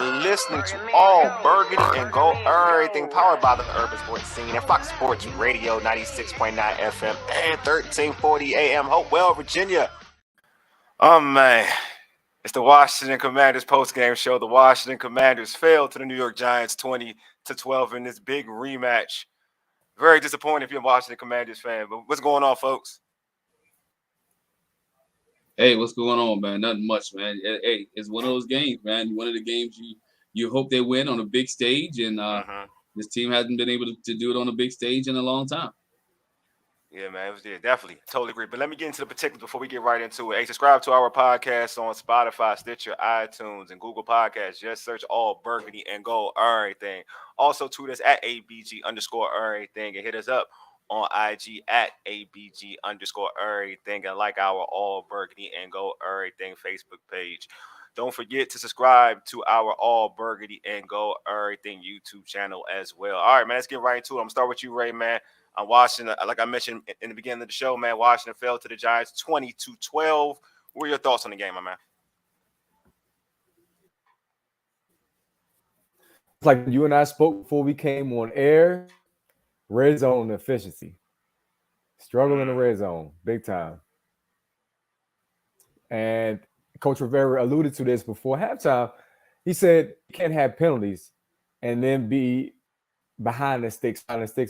Listening to all Burgundy and Gold, everything powered by the Urban Sports Scene and Fox Sports Radio 96.9 FM and 1340 AM, Hopewell, Virginia. Oh, man. It's the Washington Commanders postgame show. The Washington Commanders failed to the New York Giants 20-12 in this big rematch. Very disappointing if you're a Washington Commanders fan. But what's going on, folks? Hey, what's going on, man? Nothing much, man. Hey, it's one of those games, man. One of the games you hope they win on a big stage, and this team hasn't been able to do it on a big stage in a long time. Yeah, man, it was definitely totally agree. But let me get into the particulars before we get right into it. Hey, subscribe to our podcast on Spotify, Stitcher, iTunes, and Google Podcasts. Just search all Burgundy and Gold Errrything. Also tweet us at ABG_Errrything and hit us up on IG at ABG_Errrything and like our All Burgundy and Gold Errrything Facebook page. Don't forget to subscribe to our All Burgundy and Gold Errrything YouTube channel as well. All right, man, let's get right into it. I'm going to start with you, Ray, man. I'm Washington, like I mentioned in the beginning of the show, man, Washington fell to the Giants 20-12. What are your thoughts on the game, my man? It's like you and I spoke before we came on air. Red zone efficiency. Struggle in the red zone, big time. And Coach Rivera alluded to this before halftime. He said you can't have penalties and then be behind the sticks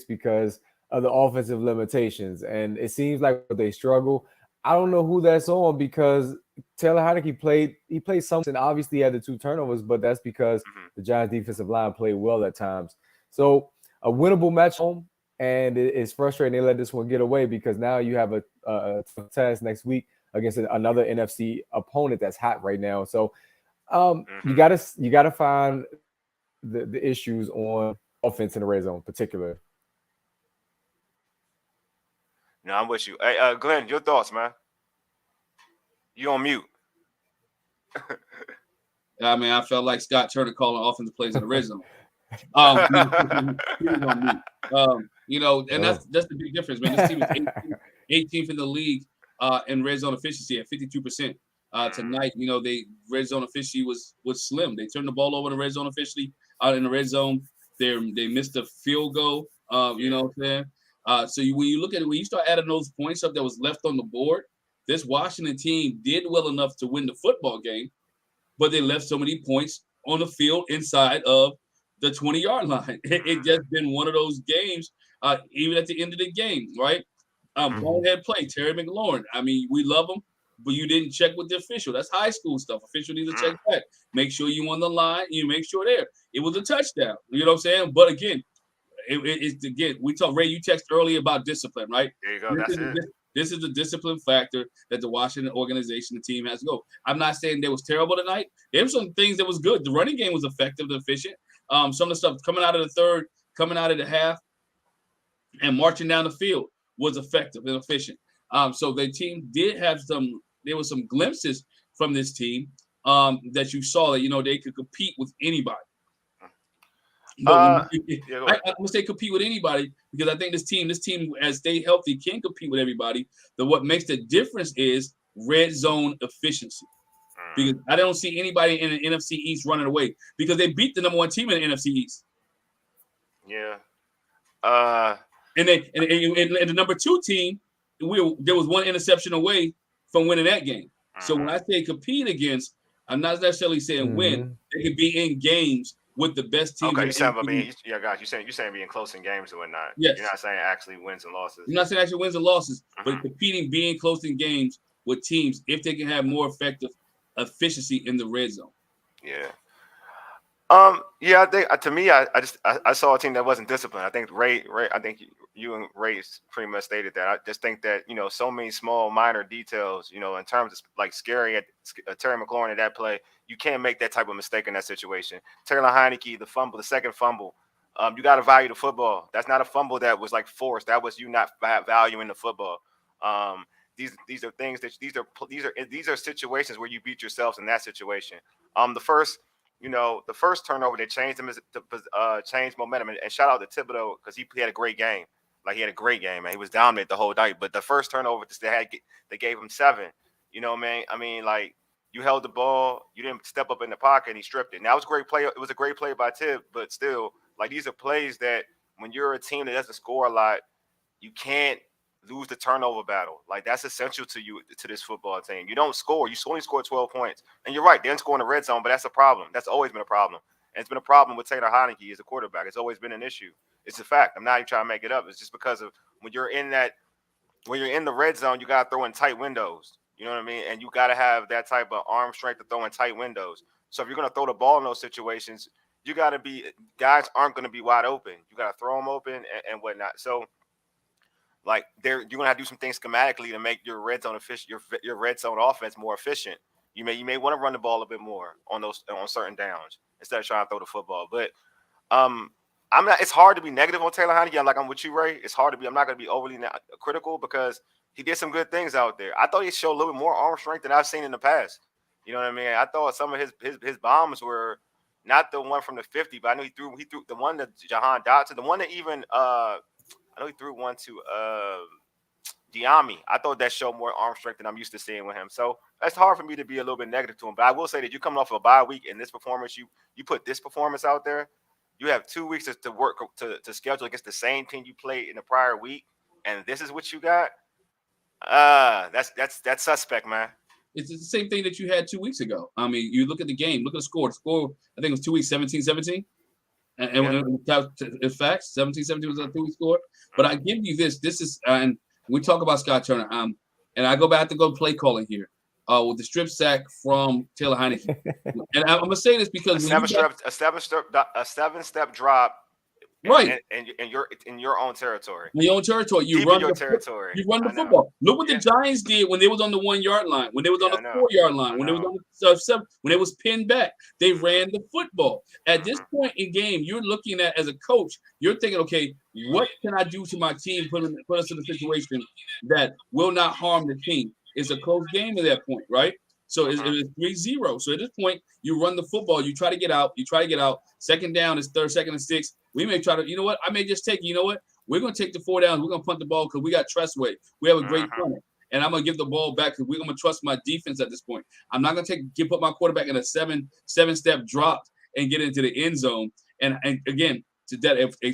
because of the offensive limitations. And it seems like they struggle. I don't know who that's on because Taylor Heinicke played something. Obviously, he had the 2 turnovers, but that's because the Giants' defensive line played well at times. So a winnable match home, and it's frustrating they let this one get away because now you have a tough task next week against another NFC opponent that's hot right now. So you gotta find the issues on offense in the red zone, in particular. No, I'm with you. Hey, Glenn, your thoughts, man? You on mute? I mean, I felt like Scott Turner calling offensive plays in the red zone. He was on mute. And that's the big difference, man. This team is 18th in the league in red zone efficiency at 52%. Tonight, they red zone efficiency was slim. They turned the ball over in the red zone efficiency out in the red zone. They missed a field goal. You know what I'm saying? So when you look at it, when you start adding those points up that was left on the board, this Washington team did well enough to win the football game, but they left so many points on the field inside of the 20-yard line. It just been one of those games, even at the end of the game, right? Bonehead play, Terry McLaurin. I mean, we love him, but you didn't check with the official. That's high school stuff. Official needs to check back. Make sure you on the line. You make sure there. It was a touchdown. You know what I'm saying? But again, we talked, Ray, you texted earlier about discipline, right? There you go. This is the discipline factor that the Washington organization, the team has to go. I'm not saying they was terrible tonight. There were some things that was good. The running game was effective and efficient. Some of the stuff coming out of the third, coming out of the half, and marching down the field was effective and efficient. So the team did have there were some glimpses from this team that you saw that, they could compete with anybody. I'm gonna say compete with anybody because I think this team, as stay healthy, can compete with everybody. What makes the difference is red zone efficiency. Because I don't see anybody in the NFC East running away because they beat the number 1 team in the NFC East. Yeah. And the number 2 team, there was 1 interception away from winning that game. So when I say compete against, I'm not necessarily saying win. They could be in games with the best team. Okay, you're saying being close in games or whatnot. Yes. You're not saying actually wins and losses. I'm not saying actually wins and losses, but competing, being close in games with teams if they can have more effective efficiency in the red zone. Yeah. I think to me, I saw a team that wasn't disciplined. I think Ray, I think you and Ray pretty much stated that. I just think that so many small minor details, in terms of like scary at Terry McLaurin at that play, you can't make that type of mistake in that situation. Taylor Heinicke, the second fumble, you got to value the football. That's not a fumble that was like forced. That was you not valuing the football. These are things that these are situations where you beat yourselves in that situation. The first turnover that changed them is to change momentum. And shout out to Thibodeau because he had a great game. Like he had a great game, man. He was dominant the whole night. But the first turnover they gave him 7. You know what I mean? I mean, like You held the ball. You didn't step up in the pocket, and he stripped it. Now, it was a great play. It was a great play by Tib, but still, like, these are plays that when you're a team that doesn't score a lot, you can't lose the turnover battle. Like, that's essential to you, to this football team. You don't score. You only score 12 points. And you're right. They didn't score in the red zone, but that's a problem. That's always been a problem. And it's been a problem with Taylor Heineke as a quarterback. It's always been an issue. It's a fact. I'm not even trying to make it up. It's just because of when you're in the red zone, you got to throw in tight windows. You know what I mean? And you got to have that type of arm strength to throw in tight windows. So if you're going to throw the ball in those situations, you got to be guys aren't going to be wide open. You got to throw them open and whatnot. So like you're going to have to do some things schematically to make your red zone your red zone offense more efficient. You may want to run the ball a bit more on certain downs instead of trying to throw the football. But I'm not. It's hard to be negative on Taylor Heineke. I'm with you, Ray. It's hard to be. I'm not going to be overly critical because he did some good things out there. I thought he showed a little bit more arm strength than I've seen in the past. You know what I mean? I thought some of his bombs were not the one from the 50, but I know he threw the one to Jahan Dotson, the one that even I know he threw one to Diami. I thought that showed more arm strength than I'm used to seeing with him. So it's hard for me to be a little bit negative to him. But I will say that you're coming off of a bye week and this performance, you put this performance out there. You have 2 weeks to work to schedule against the same team you played in the prior week, and this is what you got. That's suspect, man. It's the same thing that you had 2 weeks ago. I mean, you look at the game, look at the score. The score, I think it was 2 weeks, 17-17. In fact, 17-17 was a 2-week score. But I give you this. This is, and we talk about Scott Turner. And I have to go play calling here. With the strip sack from Taylor Heineke. And I'm gonna say this because a seven-step drop. Right. In your own territory. In your own territory. You run the territory. You run the football. Look what the Giants did when they was on the 1 yard line, when they was on the 4 yard line, when they was on the 7, when they was pinned back. They ran the football. At this point in game, you're looking at as a coach, you're thinking, okay, what can I do to my team, put us in a situation that will not harm the team? It's a close game at that point, right? So it was 3-0. So at this point, you run the football. You try to get out. Second down is third, second and 6. We may try to, you know what? I may just take, you know what? We're going to take the 4 downs. We're going to punt the ball because we got Tressway. We have a great punter. And I'm going to give the ball back because we're going to trust my defense at this point. I'm not going to put my quarterback in a seven-step drop and get into the end zone. And again, to that if a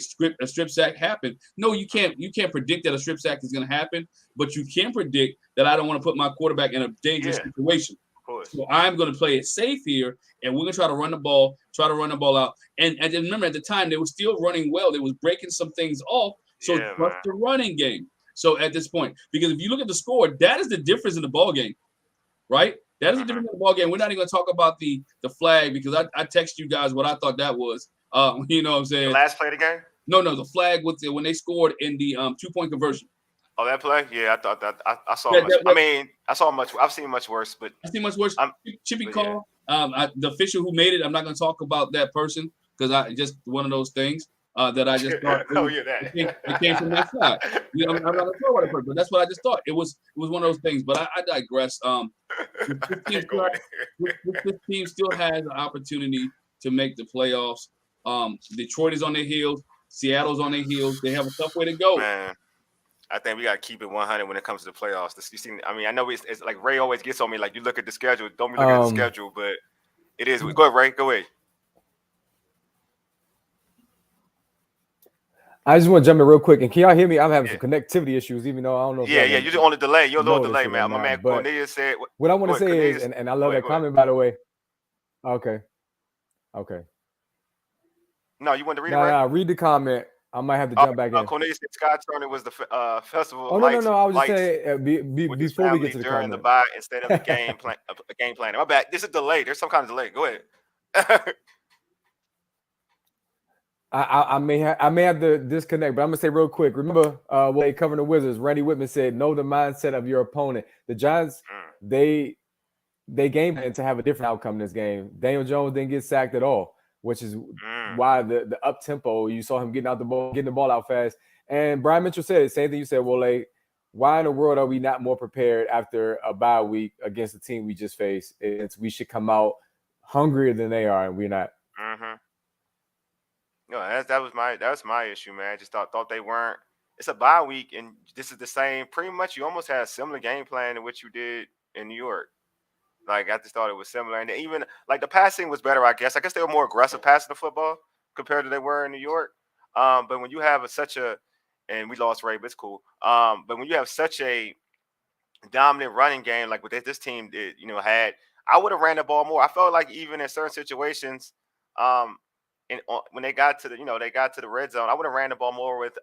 strip sack happened. No, you can't predict that a strip sack is going to happen, but you can predict that I don't want to put my quarterback in a dangerous situation. So I'm going to play it safe here, and we're going to try to run the ball out. And remember, at the time, they were still running well. They was breaking some things off. So trust the running game. So at this point, because if you look at the score, that is the difference in the ball game, right? That is the difference in the ball game. We're not even going to talk about the flag because I text you guys what I thought that was. You know what I'm saying? The last play of the game? No, the flag when they scored in the 2-point conversion. Oh, that play? Yeah, I thought that I saw much. I saw much. I've seen much worse, but I've seen much worse. Chippy call. The official who made it. I'm not going to talk about that person because I just one of those things that I just thought. It came from that side. You know, I'm not going to talk about it, but that's what I just thought. It was one of those things. But I digress. This team still has an opportunity to make the playoffs. Detroit is on their heels. Seattle's on their heels. They have a tough way to go. Man, I think we got to keep it 100 when it comes to the playoffs. I know it's like Ray always gets on me. Like, you look at the schedule. Don't be looking at the schedule, but it is. Go ahead, Ray. Go ahead. I just want to jump in real quick. And can y'all hear me? I'm having some connectivity issues, even though I don't know. You're on the delay. You're a little delay, man. My man Cornelius said. What I want to say is, and I love that comment, by the way. Okay. No, you want to read it, right? No, read the comment. I might have to jump back in. Cornelius said Scott Turner was the festival. Oh, no. I was just saying, before we get to the during comment. the bye instead of the game plan. My bad. There's a delay. There's some kind of delay. Go ahead. I may have to disconnect, but I'm gonna say real quick. Remember, when they covering the Wizards, Randy Whitman said, "Know the mindset of your opponent." The Giants, they game planned to have a different outcome in this game. Daniel Jones didn't get sacked at all, which is why the up tempo. You saw him getting the ball out fast. And Brian Mitchell said the same thing you said. Well, like, why in the world are we not more prepared after a bye week against the team we just faced? We should come out hungrier than they are, and we're not. No, that was my issue, man. I just thought they weren't. It's a bye week, and this is the same. Pretty much, you almost had a similar game plan to what you did in New York. Like I just thought it was similar, and even like the passing was better. I guess they were more aggressive passing the football compared to they were in New York. But when you have such a, and we lost Ray, but it's cool. But when you have such a dominant running game like what this team did, had, I would have ran the ball more. I felt like even in certain situations, um, when they got to the red zone, I would have ran the ball more with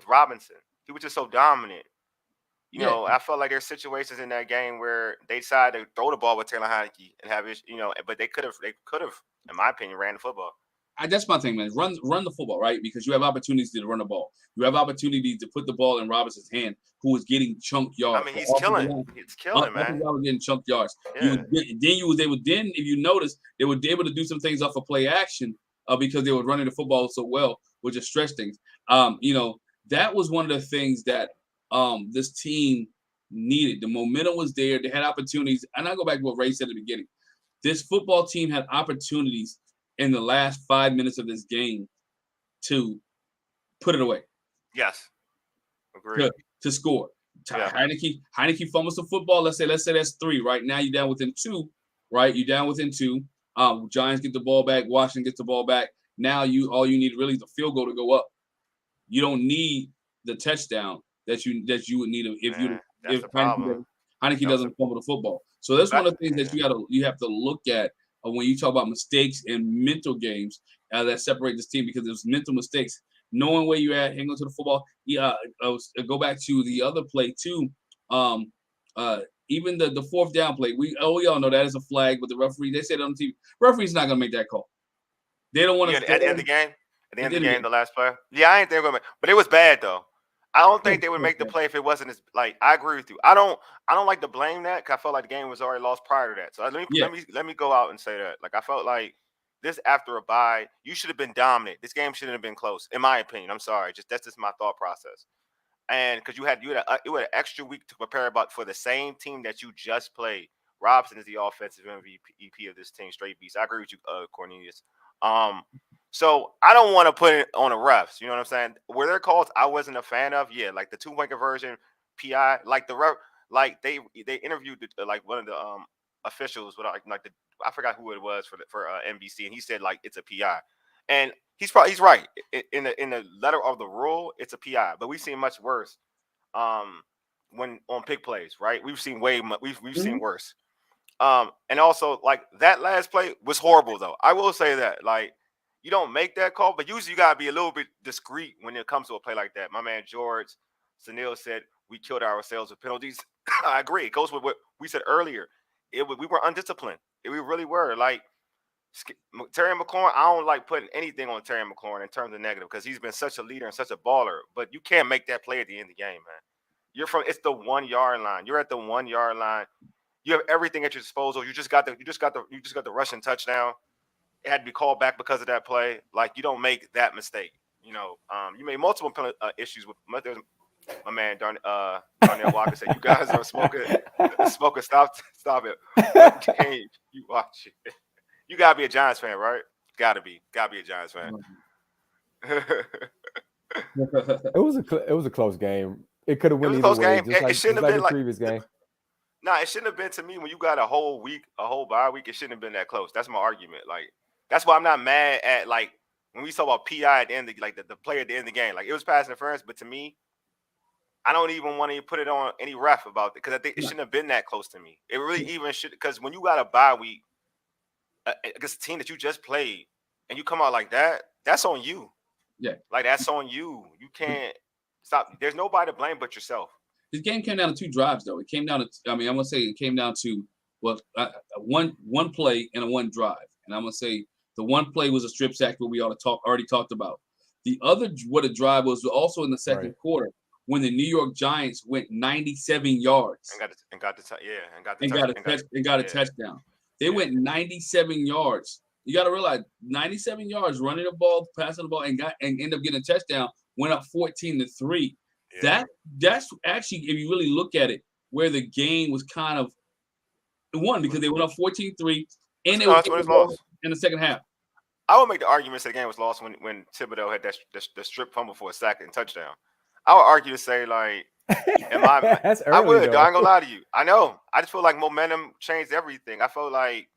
Robinson. He was just so dominant. Yeah, I felt like there's situations in that game where they decided to throw the ball with Taylor Heineke and have it, but they could have, in my opinion, ran the football. that's my thing, man. Run the football, right? Because you have opportunities to run the ball. You have opportunities to put the ball in Robinson's hand, who is getting chunk I yards. mean, he's killing. He's killing, man. Was getting chunk yards. Yeah. Then if you notice, they were able to do some things off of play action because they were running the football so well, which just stretch things. That was one of the things that this team needed. The momentum was there. They had opportunities. And I go back to what Ray said at the beginning. This football team had opportunities in the last 5 minutes of this game to put it away. Yes. Agreed. To score. Yeah. Heineke fumbles the football. Let's say that's 3. Right now you're down within 2. Right? You're down within 2. Giants get the ball back. Washington gets the ball back. Now all you need really is a field goal to go up. You don't need the touchdown that you would need if Heineke doesn't fumble the football. So that's one of the things that you have to look at when you talk about mistakes and mental games that separate this team, because there's mental mistakes. Knowing where you're at, hang on to the football. Yeah, go back to the other play too. Even the 4th down play, we all know that is a flag, but the referee, they said on TV, referee's not gonna make that call. They don't want to. At the end of the game. At the end of the game, the last play. Yeah, I ain't think gonna, but it was bad though. I don't think they would make the play if it wasn't as like. I agree with you. I don't like to blame that because I felt like the game was already lost prior to that. So let me go out and say that. Like I felt like this after a bye, you should have been dominant. This game shouldn't have been close, in my opinion. I'm sorry, that's just my thought process. And because you had an extra week to prepare for the same team that you just played. Robson is the offensive MVP of this team, straight beast. I agree with you, Cornelius. So I don't want to put it on the refs. You know what I'm saying? Were there calls I wasn't a fan of? Yeah, like the 2-point conversion, PI, like the ref, like they interviewed like one of the officials with I forgot who it was for NBC, and he said like it's a PI, and he's right. In the letter of the rule, it's a PI, but we've seen much worse. When on pick plays, right? We've seen we've seen worse. And also like that last play was horrible though. I will say that like. You don't make that call, but usually you gotta be a little bit discreet when it comes to a play like that. My man George Sanil said we killed ourselves with penalties. I agree. It goes with what we said earlier. We were undisciplined. We really were. Like Terry McLaurin, I don't like putting anything on Terry McLaurin in terms of negative because he's been such a leader and such a baller. But you can't make that play at the end of the game, man. It's the 1 yard line. You're at the 1 yard line. You have everything at your disposal. You just got the rushing touchdown. It had to be called back because of that play. Like you don't make that mistake. You made multiple issues with my man Darnell Walker said you guys are smoking. Stop it. Hey, you watch it. You gotta be a Giants fan, right? Gotta be a Giants fan. It was a close game. It could have went either way. It shouldn't have been like the previous game. Nah, it shouldn't have been to me when you got a whole bye week. It shouldn't have been that close. That's my argument. Like. That's why I'm not mad at like when we talk about PI at the end of like the play at the end of the game. Like it was pass interference, but to me, I don't even want to put it on any ref about it because I think it shouldn't have been that close to me. It really even should because when you got a bye week against a team that you just played and you come out like that, that's on you. Yeah, like that's on you. You can't stop. There's nobody to blame but yourself. This game came down to 2 drives though. It came down to I'm gonna say it came down to one play and a 1 drive, and I'm gonna say. The 1 play was a strip sack that we already talked about. The other, what a drive was also in the second quarter when the New York Giants went 97 yards and got a touchdown. They went 97 yards. You got to realize 97 yards running the ball, passing the ball, and end up getting a touchdown. Went up 14-3. Yeah. That's actually, if you really look at it, where the game was kind of won because they went up 14-3 and they lost in the second half. I would make the argument that the game was lost when Thibodeau had the strip fumble for a sack and touchdown. I would argue to say like And my, That's I early would. Though, I ain't though. gonna lie to you. I know. I just feel like momentum changed everything. I felt like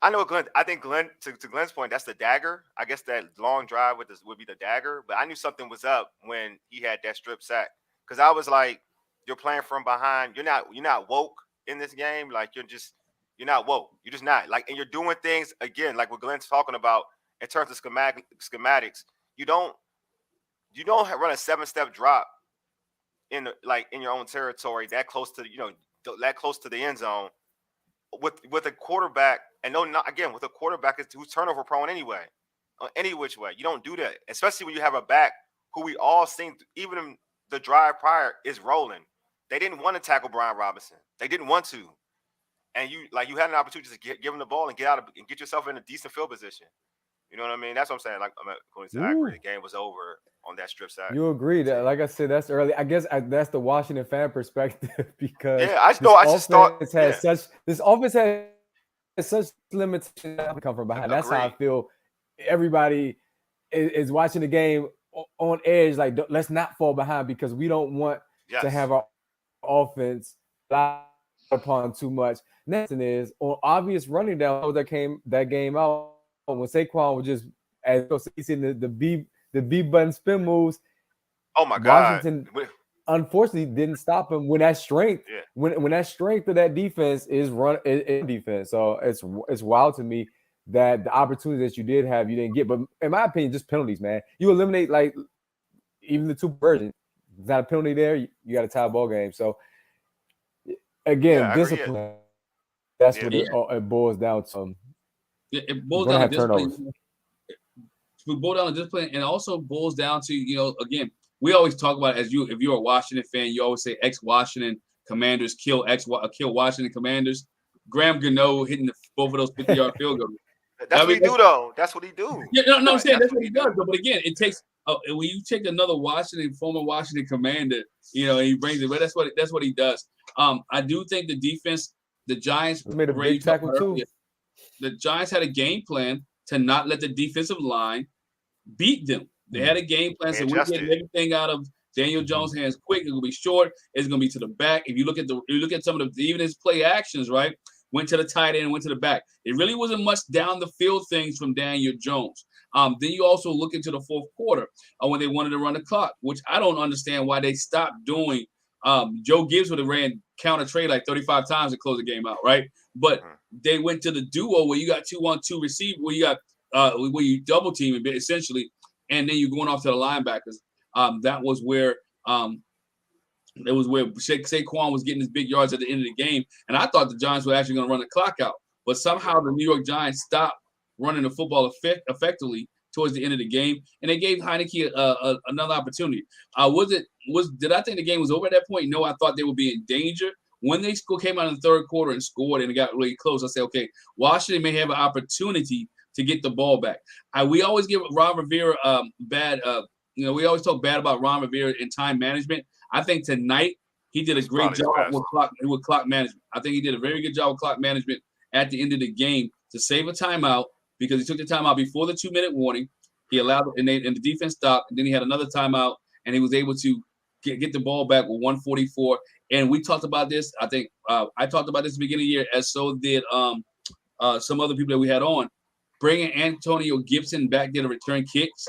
I know Glenn. I think Glenn, to Glenn's point, that's the dagger. I guess that long drive with this would be the dagger. But I knew something was up when he had that strip sack because I was like, "You're playing from behind. You're not woke in this game. Like you're not woke. You're just not like, and you're doing things again, like what Glenn's talking about in terms of schematics. You don't run a 7-step drop in your own territory that close to that close to the end zone with a quarterback, and no, not again with a quarterback who's turnover prone anyway, any which way. You don't do that, especially when you have a back who we all seen even in the drive prior is rolling. They didn't want to tackle Brian Robinson. They didn't want to, and you had an opportunity to give him the ball and get yourself in a decent field position. You know what I mean? That's what I'm saying. Like going to say, I agree. Ooh, The game was over on that strip sack. you agree that, See? like I said, that's early. I guess that's the Washington fan perspective because Yeah, I just thought, yeah, this offense has such limitations to come from behind. That's how I agreed. feel. Everybody is watching the game on edge. Like, let's not fall behind because we don't want to Yes. have our offense rely upon too much. Next thing is on obvious running down that game out when Saquon was just as he's in the B button spin moves. Oh my God. Washington unfortunately didn't stop him when that strength Yeah. when that strength of that defense is defense. So it's wild to me that the opportunities that you did have you didn't get. But in my opinion, just penalties, man. You eliminate like even the two versions. There's not a penalty there. You got a tie ball game. So Yeah, again, I agree. Yeah. discipline. That's Yeah. what it boils down to. It You're boils gonna down to have discipline. turnovers. It boils down to discipline, and also boils down to again, we always talk about if you're a Washington fan, you always say ex-Washington Commanders kill Washington Commanders. Graham Gano hitting both of those 50-yard field goals. That's I what mean, he do though. That's what he do. yeah, no, I'm Like, saying that's what what he does. But again, it takes when you take another former Washington Commander, and he brings it. But that's what he does. I do think the defense, the Giants, Made a Ray, you big talked tackle about too. earlier, the Giants had a game plan to not let the defensive line beat them. They had a game plan, They so we're getting adjusted. everything out of Daniel Jones' hands quick. It's gonna be short. It's gonna be to the back. If you look at some of the even his play actions, right? Went to the tight end, went to the back. It really wasn't much down the field things from Daniel Jones. Then you also look into the fourth quarter when they wanted to run the clock, which I don't understand why they stopped doing. Joe Gibbs would have ran counter trade like 35 times to close the game out, right? But they went to the duo where you got 2-on-2 receiver, where you got where you double team essentially, and then you're going off to the linebackers. That was where Saquon was getting his big yards at the end of the game, and I thought the Giants were actually going to run the clock out, but somehow the New York Giants stopped running the football effectively towards the end of the game, and they gave Heineke another opportunity. Did I think the game was over at that point? No, I thought they would be in danger. When they came out in the third quarter and scored and it got really close, I said, okay, Washington may have an opportunity to get the ball back. We always give Ron Rivera bad. We always talk bad about Ron Rivera in time management. I think tonight he did a great job with clock management. I think he did a very good job with clock management at the end of the game to save a timeout because he took the timeout before the 2-minute warning. He allowed and the defense stopped, and then he had another timeout, and he was able to get the ball back with 1:44. And we talked about this. I think I talked about this at the beginning of the year, as so did some other people that we had on. Bringing Antonio Gibson back there to return kicks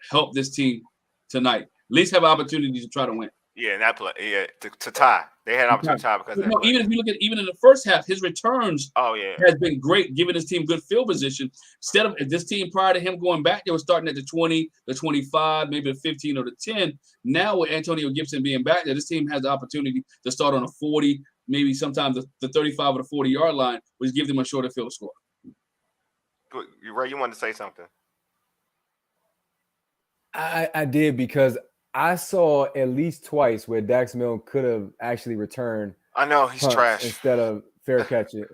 help this team tonight. At least have an opportunity to try to win. Yeah, in that play, yeah, to tie. They had an opportunity to tie because of that play. Even if you look at even in the first half, his returns has been great, giving his team good field position. Instead of this team prior to him going back, they were starting at the 20, the 25, maybe the 15 or the 10. Now with Antonio Gibson being back there, this team has the opportunity to start on a 40, maybe sometimes the 35 or the 40-yard line, which gives them a shorter field score. Ray, you wanted to say something? I did because I saw at least twice where Dax Milne could have actually returned. I know he's trash instead of fair catching.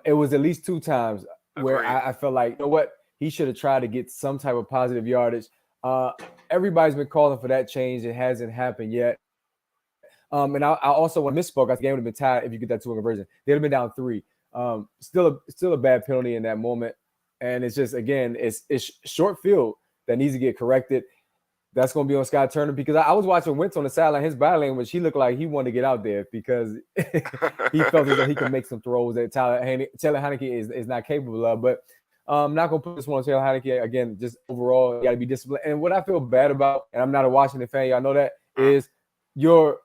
It was at least 2 times where I felt like, you know what, he should have tried to get some type of positive yardage. Everybody's been calling for that change. It hasn't happened yet. And I also want to misspoke. I think the game would have been tied if you get that 2 conversion. They'd have been down 3. Still a bad penalty in that moment. And it's just, again, it's short field that needs to get corrected. That's going to be on Scott Turner because I was watching Wentz on the sideline. His body language, he looked like he wanted to get out there because he felt as though he could make some throws that Taylor Heineke is not capable of. But I'm not going to put this one on Taylor Heineke. Again, just overall, you got to be disciplined. And what I feel bad about, and I'm not a Washington fan, y'all know that, is your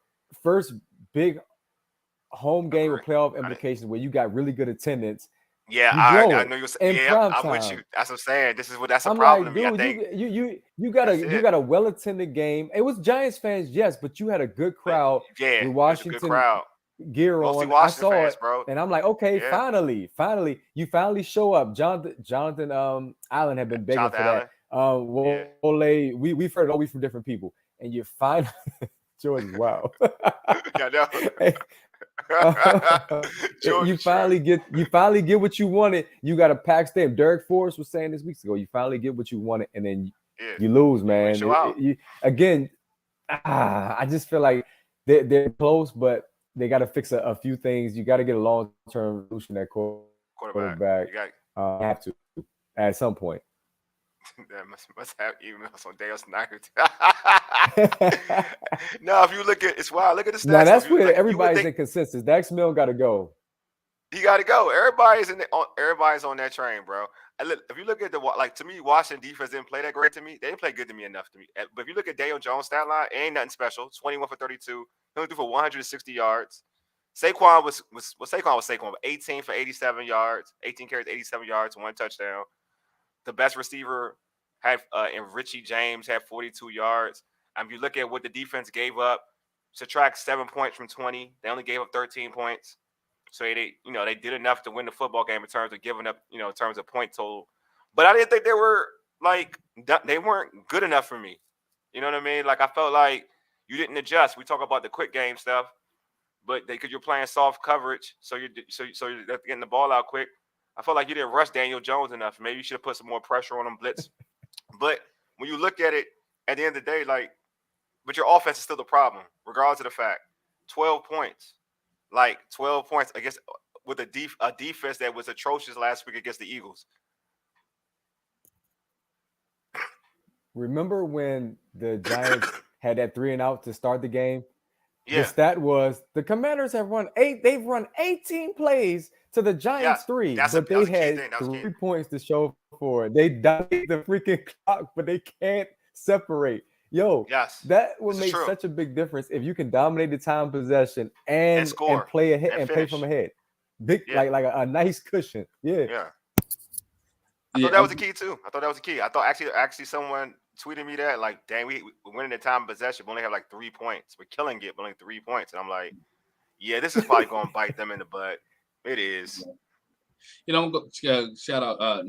first big home game with playoff implications where you got really good attendance. Yeah, I know you're saying. Yeah, I'm with you. That's what I'm saying. That's a problem to me. I think you got a well-attended game. It was Giants fans, yes, but you had a good crowd. Yeah, with Washington good crowd. Gear Mostly on. Washington I saw fans, it, bro. and I'm like, okay, finally, you finally show up. Jonathan Allen had been begging for that. We've heard it always from different people, and you finally George, wow. Yeah, no. You finally get what you wanted. You got a pack stamp. Derek Forrest was saying this weeks ago. You finally get what you wanted, and then you lose, man. I just feel like they're close, but they got to fix a few things. You got to get a long-term solution at quarterback. You have to at some point. That must have emails on Dale Snyder. No, if you look at it's wild. Look at the stats. Now that's where everybody's inconsistent. Dax Milne got to go. He got to go. Everybody's on that train, bro. If you look at to me, Washington defense didn't play that great to me. They didn't play good to me enough to me. But if you look at Daniel Jones' stat line, it ain't nothing special. 21 for 32. He only threw for 160 yards. Saquon was 18 for 87 yards, 18 carries, 87 yards, 1 touchdown. The best receiver in Richie James had 42 yards. If you look at what the defense gave up, subtract 7 points from 20, they only gave up 13 points. So they did enough to win the football game in terms of giving up, in terms of point total. But I didn't think they weren't good enough for me. You know what I mean? Like I felt like you didn't adjust. We talk about the quick game stuff, but because you're playing soft coverage, so you're getting the ball out quick. I felt like you didn't rush Daniel Jones enough. Maybe you should have put some more pressure on him, blitz. But when you look at it, at the end of the day, but your offense is still the problem, regardless of the fact. 12 points. 12 points, I guess, with a defense that was atrocious last week against the Eagles. Remember when the Giants had that 3-and-out to start the game? Yeah. The stat was the Commanders have run 18 plays to the Giants 3, but they had 3 points to show for it. They dominated the freaking clock, but they can't separate. That would make such a big difference if you can dominate the time possession and play ahead and play from ahead. Like a nice cushion. Yeah. I thought that was the key too. I thought actually someone tweeted me that dang, we winning the time of possession, we only have 3 points. We're killing it, but only 3 points. And I'm like, yeah, this is probably going to bite them in the butt. It is. I'm going to shout out, a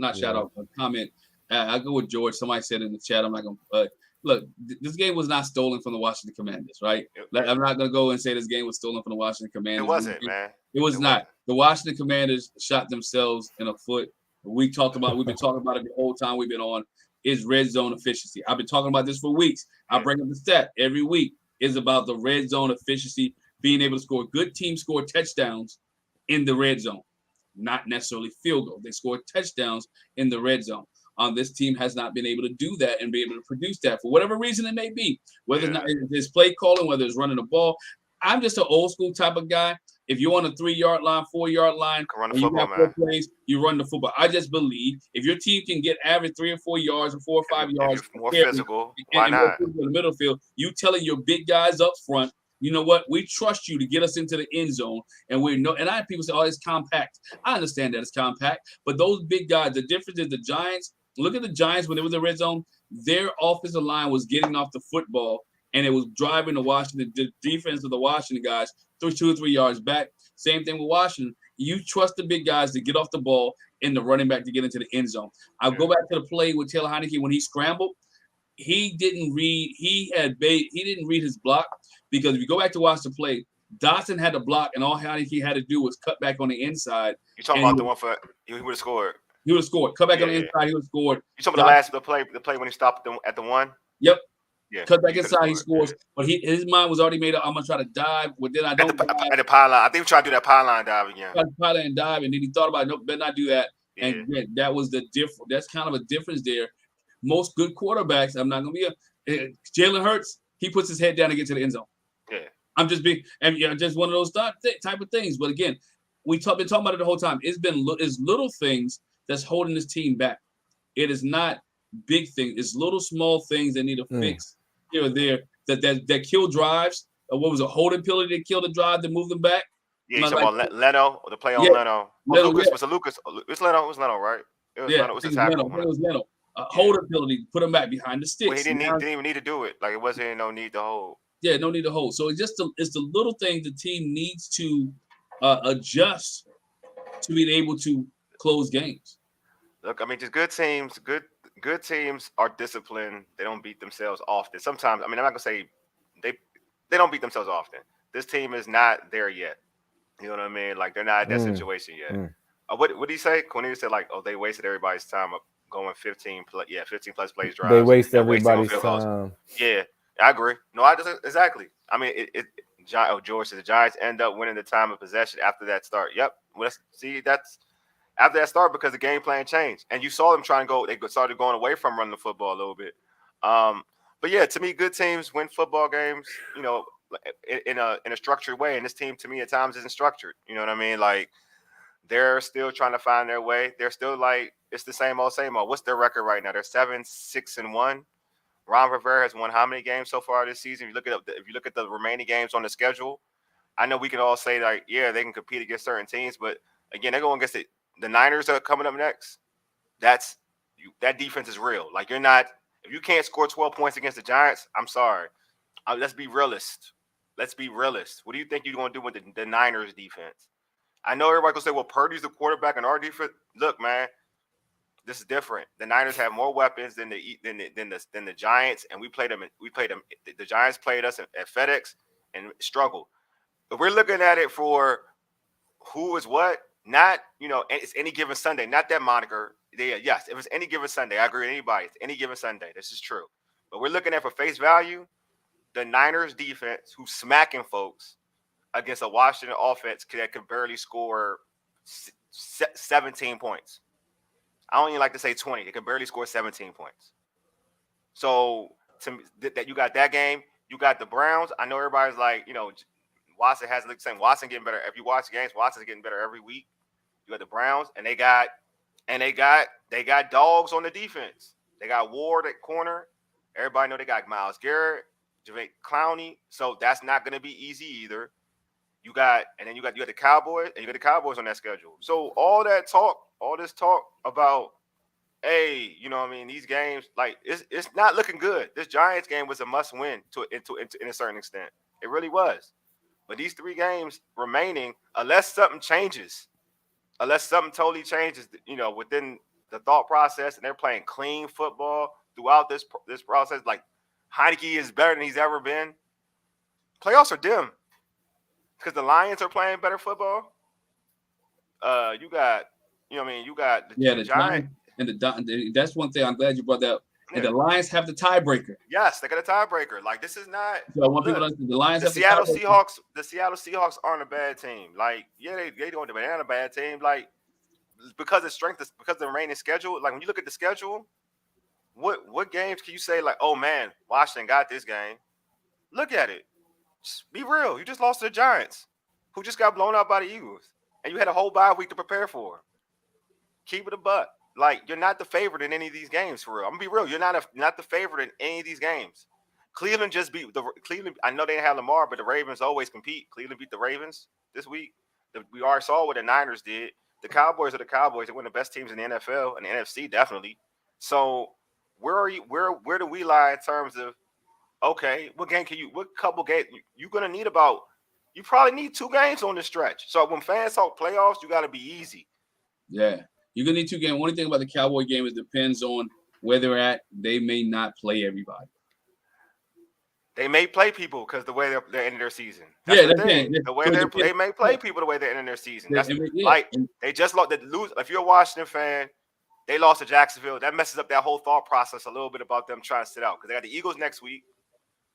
comment. I go with George. Somebody said in the chat, I'm not going to look, this game was not stolen from the Washington Commanders, right? I'm not going to go and say this game was stolen from the Washington Commanders. It wasn't, man. It was not. The Washington Commanders shot themselves in the foot. We've been talking about it the whole time we've been on, is red zone efficiency. I've been talking about this for weeks. I bring up the stat every week is about the red zone efficiency, being able to score. Good teams score touchdowns in the red zone, not necessarily field goal. They score touchdowns in the red zone. This team has not been able to do that and be able to produce that for whatever reason it may be, whether it's play calling, whether it's running the ball. I'm just an old school type of guy. If you're on a 3-yard line, 4-yard line, and you got 4 plays, you run the football. I just believe if your team can get average 3 or 4 yards or 4 or 5 yards, more physical, why not? In the middle field, you telling your big guys up front, you know what? We trust you to get us into the end zone, and and I have people say, "Oh, it's compact." I understand that it's compact, but those big guys. The difference is the Giants. Look at the Giants when they was in the red zone. Their offensive line was getting off the football, and it was driving the defense of the Washington guys through 2 or 3 yards back. Same thing with Washington. You trust the big guys to get off the ball and the running back to get into the end zone. I'll go back to the play with Taylor Heineke when he scrambled. He didn't read. He didn't read his block, because if you go back to watch the play, Dotson had the block, and all Heineke had to do was cut back on the inside. You talking about the one for he would have scored? He would have scored. Cut back on the inside. He would have scored. You talking about the play when he stopped at the 1? Yep. Yeah, cut back inside, he scores. But his mind was already made up. I'm gonna try to dive, but then I don't. At the pylon, I think we tried to do that pylon dive again. Pylon dive, and then he thought about it. No, better not do that. Yeah. And that was the difference. That's kind of a difference there. Most good quarterbacks. I'm not gonna be Jalen Hurts, he puts his head down and gets to the end zone. Yeah. I'm just being, and just one of those type of things. But again, been talking about it the whole time. It's little things that's holding this team back. It is not big things. It's little small things that need to fix here or there that kill drives. What was a holding penalty that killed the drive to move them back? Yeah, you talking about Leno, or the play on Leno. Lucas, was it Lucas? It was Leno. It was Leno, right? It was Leno. It was a tackle. It was Leno. Holding penalty, put him back behind the sticks. Well, he didn't even need to do it. Like, it wasn't no need to hold. Yeah, no need to hold. So it's the little things the team needs to adjust to be able to close games. Look, I mean, just good teams are disciplined. They don't beat themselves often. Sometimes, I mean, I'm not gonna say they don't beat themselves often. This team is not there yet. You know what I mean? Like, they're not at that situation yet. What did he say? Cornelius said, like, oh, they wasted everybody's time going 15 plus plays drives. They waste everybody's time. Yeah, I agree. No, exactly. I mean, George said the Giants end up winning the time of possession after that start. Yep. Well, that's after that start because the game plan changed, and you saw them trying to go. They started going away from running the football a little bit. But yeah, to me, good teams win football games. You know, in a structured way. And this team, to me, at times isn't structured. You know what I mean? Like, they're still trying to find their way. They're still like, it's the same old, same old. What's their record right now? They're 7-6-1. Ron Rivera has won how many games so far this season? If you look at the remaining games on the schedule, I know we can all say, like, yeah, they can compete against certain teams, but again, they're going against the Niners are coming up next. That defense is real. Like, if you can't score 12 points against the Giants, I'm sorry. Let's be realist. What do you think you're going to do with the Niners defense? I know everybody will say, well, Purdy's the quarterback in our defense. Look, man, this is different. The Niners have more weapons than the Giants, and we played them. The Giants played us at FedEx and struggled. If we're looking at it for who is what, not, it's any given Sunday, not that moniker. Yes, if it's any given Sunday, I agree with anybody. It's any given Sunday. This is true. But we're looking at for face value, the Niners defense, who's smacking folks against a Washington offense that could barely score 17 points. I don't even like to say 20. They can barely score 17 points. So that you got that game, you got the Browns. I know everybody's like, Watson hasn't looked the same. Watson getting better. If you watch the games, Watson's getting better every week. You got the Browns, and they got dogs on the defense. They got Ward at corner. Everybody know they got Myles Garrett, Javate Clowney. So that's not going to be easy either. You got the Cowboys, and you got the Cowboys on that schedule. So all this talk about, hey, these games, like, it's not looking good. This Giants game was a must-win in a certain extent. It really was. But these 3 games remaining, unless something totally changes, within the thought process, and they're playing clean football throughout this process, like Heineke is better than he's ever been. Playoffs are dim because the Lions are playing better football. You got the Giants. And that's one thing I'm glad you brought that up. And the Lions have the tiebreaker. Yes, they got a tiebreaker. Like, this is not. So I want people to understand the Lions have Seattle Seahawks. The Seattle Seahawks aren't a bad team. Like, yeah, they don't, but they're not a bad team. Like, because of the remaining schedule. Like, when you look at the schedule, what games can you say, like, oh man, Washington got this game? Look at it. Just be real. You just lost to the Giants, who just got blown out by the Eagles, and you had a whole bye week to prepare for. Keep it a buck. Like, you're not the favorite in any of these games, for real. I'm gonna be real. You're not the favorite in any of these games. Cleveland just beat Cleveland. I know they didn't have Lamar, but the Ravens always compete. Cleveland beat the Ravens this week. We already saw what the Niners did. The Cowboys are the Cowboys. They're one of the best teams in the NFL and the NFC, definitely. So where do we lie in terms of, okay, what couple games you're gonna need you probably need 2 games on this stretch. So when fans talk playoffs, you gotta be easy. Yeah. You're going to need 2 games. One thing about the Cowboy game is it depends on where they're at. They may not play everybody. They may play people because the way they're ending their season. That's the thing. The way they may play people the way they're ending their season. That's like they just lost. If you're a Washington fan, they lost to Jacksonville. That messes up that whole thought process a little bit about them trying to sit out because they got the Eagles next week.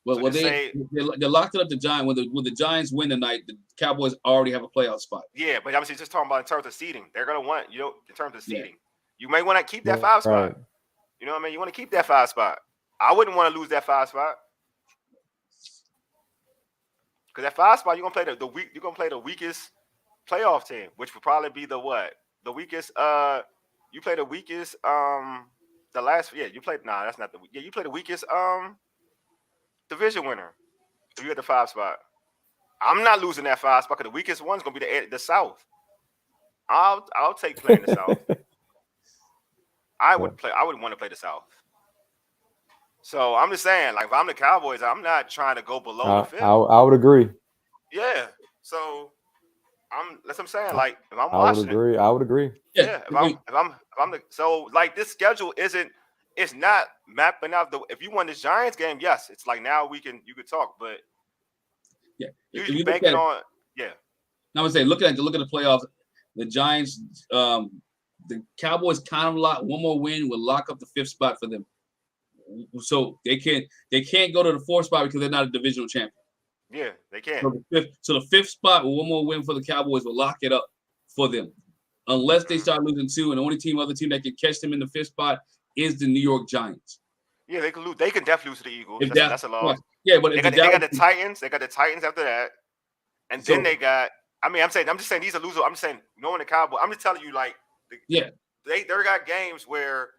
Well, they locked it up. The Giants when the Giants win tonight, the Cowboys already have a playoff spot. Yeah, but I'm just talking about in terms of seeding. They're gonna want in terms of seeding. You may want to keep that 5 spot. You know what I mean? You want to keep that 5 spot. I wouldn't want to lose that 5 spot. Because that 5 spot, you're gonna play you're gonna play the weakest playoff team, which would probably be the what? The weakest you play the weakest the last you played that's not you play the weakest division winner. If you at the 5 spot. I'm not losing that 5 spot because the weakest one's gonna be the South. I'll take playing the South. I would want to play the South. So I'm just saying, like if I'm the Cowboys, I'm not trying to go below the 5th. I would agree. Yeah. So that's what I'm saying. Like if I'm I would Washington, agree. I would agree. Yeah. If I'm the like this schedule it's not mapping out if you won this Giants game, yes, it's like now you could talk, but yeah, you banking on Now I would say look at the playoffs. The Giants, the Cowboys kind of one more win will lock up the 5th spot for them. So they can't go to the 4th spot because they're not a divisional champion. Yeah, they can't. So the 5th spot with one more win for the Cowboys will lock it up for them. Unless they start losing 2, and the only other team that can catch them in the 5th spot is the New York Giants. Yeah, they can lose. They can definitely lose to the Eagles. That's a loss. Yeah, but they got the Titans. They got the Titans after that, and then they got. I'm just saying these are losers. I'm just saying knowing the Cowboys. I'm just telling you like. They got games where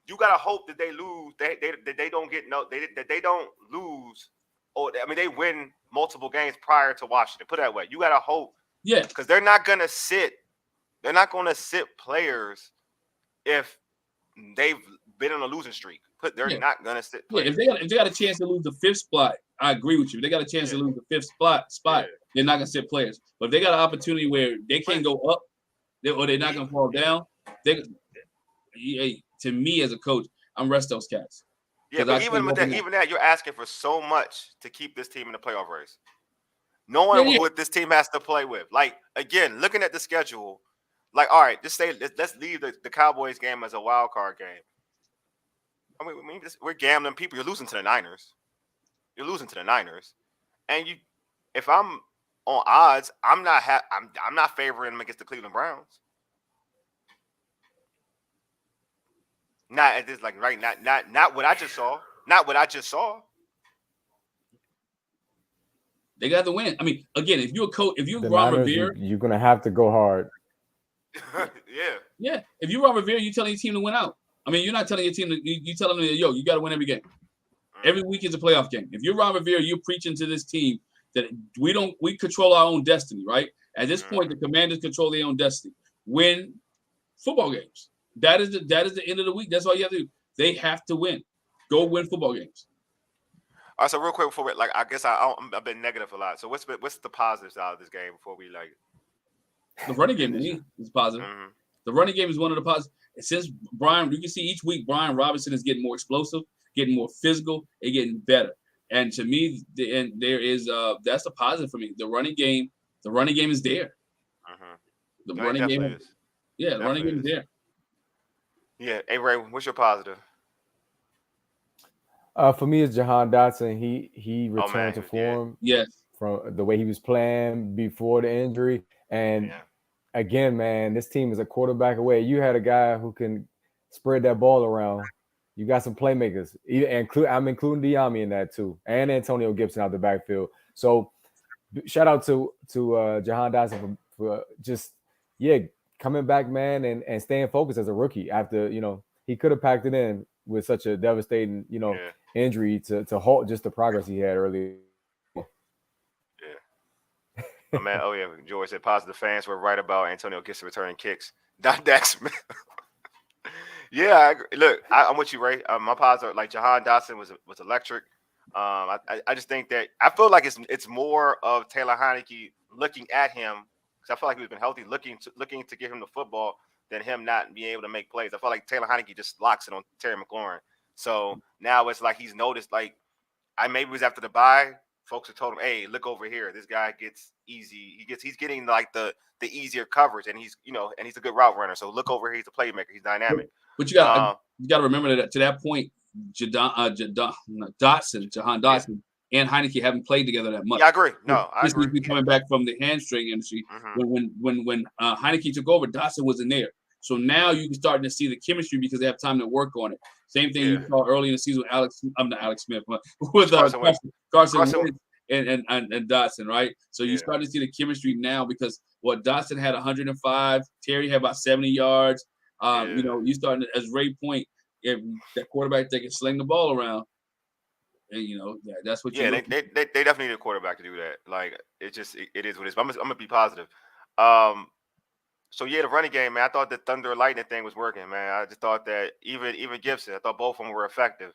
you gotta hope that they lose. They don't get that they don't lose. Or they win multiple games prior to Washington. Put it that way. You gotta hope. Yeah, because they're not gonna sit. They're not gonna sit players if they've been on a losing streak. They're not gonna sit players. Yeah, if they got a chance to lose the 5th spot, I agree with you. If they got a chance to lose the 5th spot, they're not gonna sit players. But if they got an opportunity where they can't go up, or they're not gonna fall down, to me as a coach, I'm rest those cats. Yeah, but even that, you're asking for so much to keep this team in the playoff race. Knowing what this team has to play with. Like, again, looking at the schedule, like, all right, let's leave the Cowboys game as a wild card game. We're gambling people. You're losing to the Niners. And if I'm on odds, I'm not favoring them against the Cleveland Browns. Not at this not what I just saw. Not what I just saw. They got to win. Again, if you're a coach, if you're Ron Rivera, you're gonna have to go hard. Yeah. If you're Ron Rivera, you're telling your team to win out. You're not telling your team you're telling them, yo, you got to win every game. Every week is a playoff game. If you're Ron Rivera, you're preaching to this team that we control our own destiny, right? At this point, the Commanders control their own destiny. Win football games. That is the end of the week. That's all you have to do. They have to win. Go win football games. All right, so real quick before I guess I've been negative a lot. So what's the positives out of this game before we the running game to me is positive. Mm-hmm. The running game is one of the positives. Since Brian, you can see each week Brian Robinson is getting more explosive, getting more physical, and getting better. And to me, there is that's a positive for me. The running game is there. Mm-hmm. The running game is. Yeah, the running game is there. Yeah. Hey, Ray, what's your positive? For me, it's Jahan Dotson. He returned to form. Yes. From the way he was playing before the injury. And again, man, this team is a quarterback away. You had a guy who can spread that ball around. You got some playmakers. I'm including Diami in that too. And Antonio Gibson out the backfield. So shout out to Jahan Dotson for just, coming back, man, and staying focused as a rookie after, he could have packed it in with such a devastating, injury to halt just the progress he had earlier. Oh, man, George said positive fans were right about Antonio Gibson returning kicks. Not Dak Smith. I agree. Look, I'm with you, Ray. My positive, like Jahan Dotson was electric. I just think that I feel like it's more of Taylor Heineke looking at him because I feel like he's been healthy, looking to give him the football than him not being able to make plays. I feel like Taylor Heineke just locks it on Terry McLaurin. So now it's like he's noticed. Like maybe it was after the bye. Folks have told him, "Hey, look over here. This guy gets easy. He's getting like the easier coverage, and he's a good route runner. So look over here. He's a playmaker. He's dynamic." But you got to remember that to that point, Jahan Dotson and Heineke haven't played together that much. Yeah, I agree. No, I agree. He's coming back from the hamstring injury. Mm-hmm. When Heineke took over, Dotson wasn't there. So now you're starting to see the chemistry because they have time to work on it. Same thing you Yeah. saw early in the season with I'm not Alex Smith, but with Carson Wentz. Carson Carson- Wentz and Dotson, right? So you Yeah. start to see the chemistry now because Dotson had 105, Terry had about 70 yards. You know, you starting to, as Ray point, if that quarterback that can sling the ball around, and you know that's what Yeah, you they, look. they definitely need a quarterback to do that. Like it just it is what it is. But I'm gonna be positive. Um, so yeah, the running game, man. I thought the Thunder and Lightning thing was working, man. I just thought that even Gibson, I thought both of them were effective.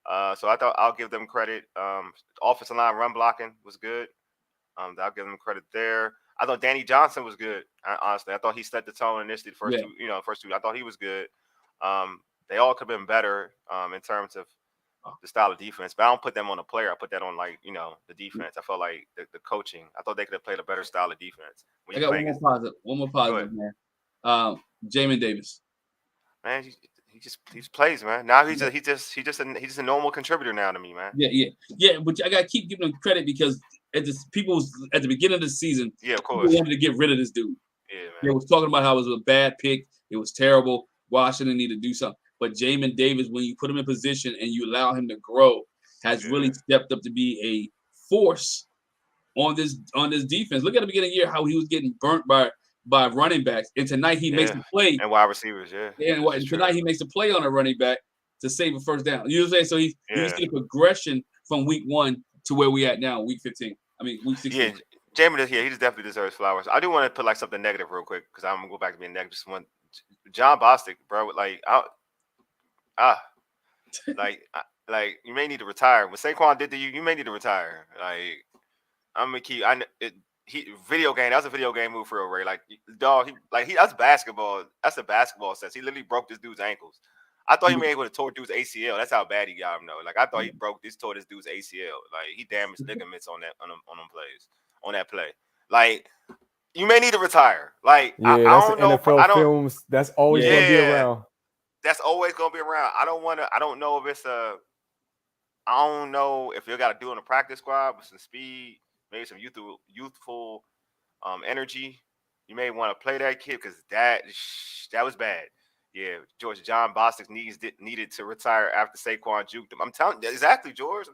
So I thought I'll give them credit. Offensive line run blocking was good. I'll give them credit there. I thought Danny Johnson was good. Honestly, I thought he set the tone initially. The first Yeah. two, first two. I thought he was good. They all could have been better in terms of the style of defense, but I don't put them on a player. I put that on the defense. I felt like the coaching. I thought they could have played a better style of defense. When I you got play one more against, positive. One more positive, man. Jamin Davis. man, he just plays, man. Now he's just a normal contributor now to me, man. Yeah. But I gotta keep giving him credit because at the beginning of the season, Yeah, of people course. wanted to get rid of this dude. Yeah, They man. was talking about how it was a bad pick. It was terrible. Washington needed to do something. But Jamin Davis, when you put him in position and you allow him to grow, has really stepped up to be a force on this defense. Look at the beginning of the year how he was getting burnt by running backs, and tonight he makes the play. And wide receivers, And tonight he makes a play on a running back to save a first down. You know what I'm saying? So you see the progression from week 1 to where we at now, week 15. I mean, week 16. Yeah, Jamin, he just definitely deserves flowers. I do want to put like something negative real quick because I'm gonna go back to being negative. Just one, John Bostic, bro. Like you may need to retire. What Saquon did to you, you may need to retire. Like I'm gonna keep. Video game. That was a video game move for real, Ray. Like dog, that's basketball. That's a basketball sense. He literally broke this dude's ankles. I thought he may have tore dude's ACL. That's how bad he got him though. Like I thought he tore this dude's ACL. Like he damaged ligaments on that play. Like you may need to retire. Like Yeah, I that's don't the know. NFL films. That's always gonna be around. That's always gonna be around. I don't know if it's a. I don't know if you got to do in a practice squad with some speed, maybe some youthful energy. You may want to play that kid because that was bad. Yeah, George John Bostic needed to retire after Saquon juked him. I'm telling you exactly, George.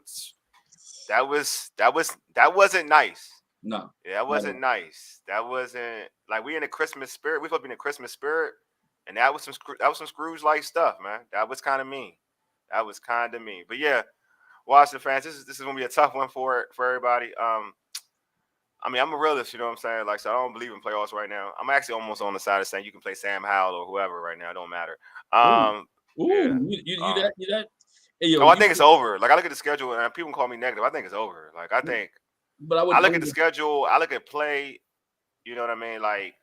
That wasn't nice. No. Yeah, that wasn't nice. That wasn't like we in the Christmas spirit. We supposed to be in the Christmas spirit, and that was some Scrooge like stuff, man. That was kind of mean. But yeah, Washington fans, this is gonna be a tough one for everybody. I mean, I'm a realist, you know what I'm saying? Like, so I don't believe in playoffs right now. I'm actually almost on the side of saying you can play Sam Howell or whoever right now. It don't matter. You that? Hey, yo, I think it's over. Like, I look at the schedule and people call me negative. I think it's over. Like, I think. But I look at the schedule. I look at play. You know what I mean? Like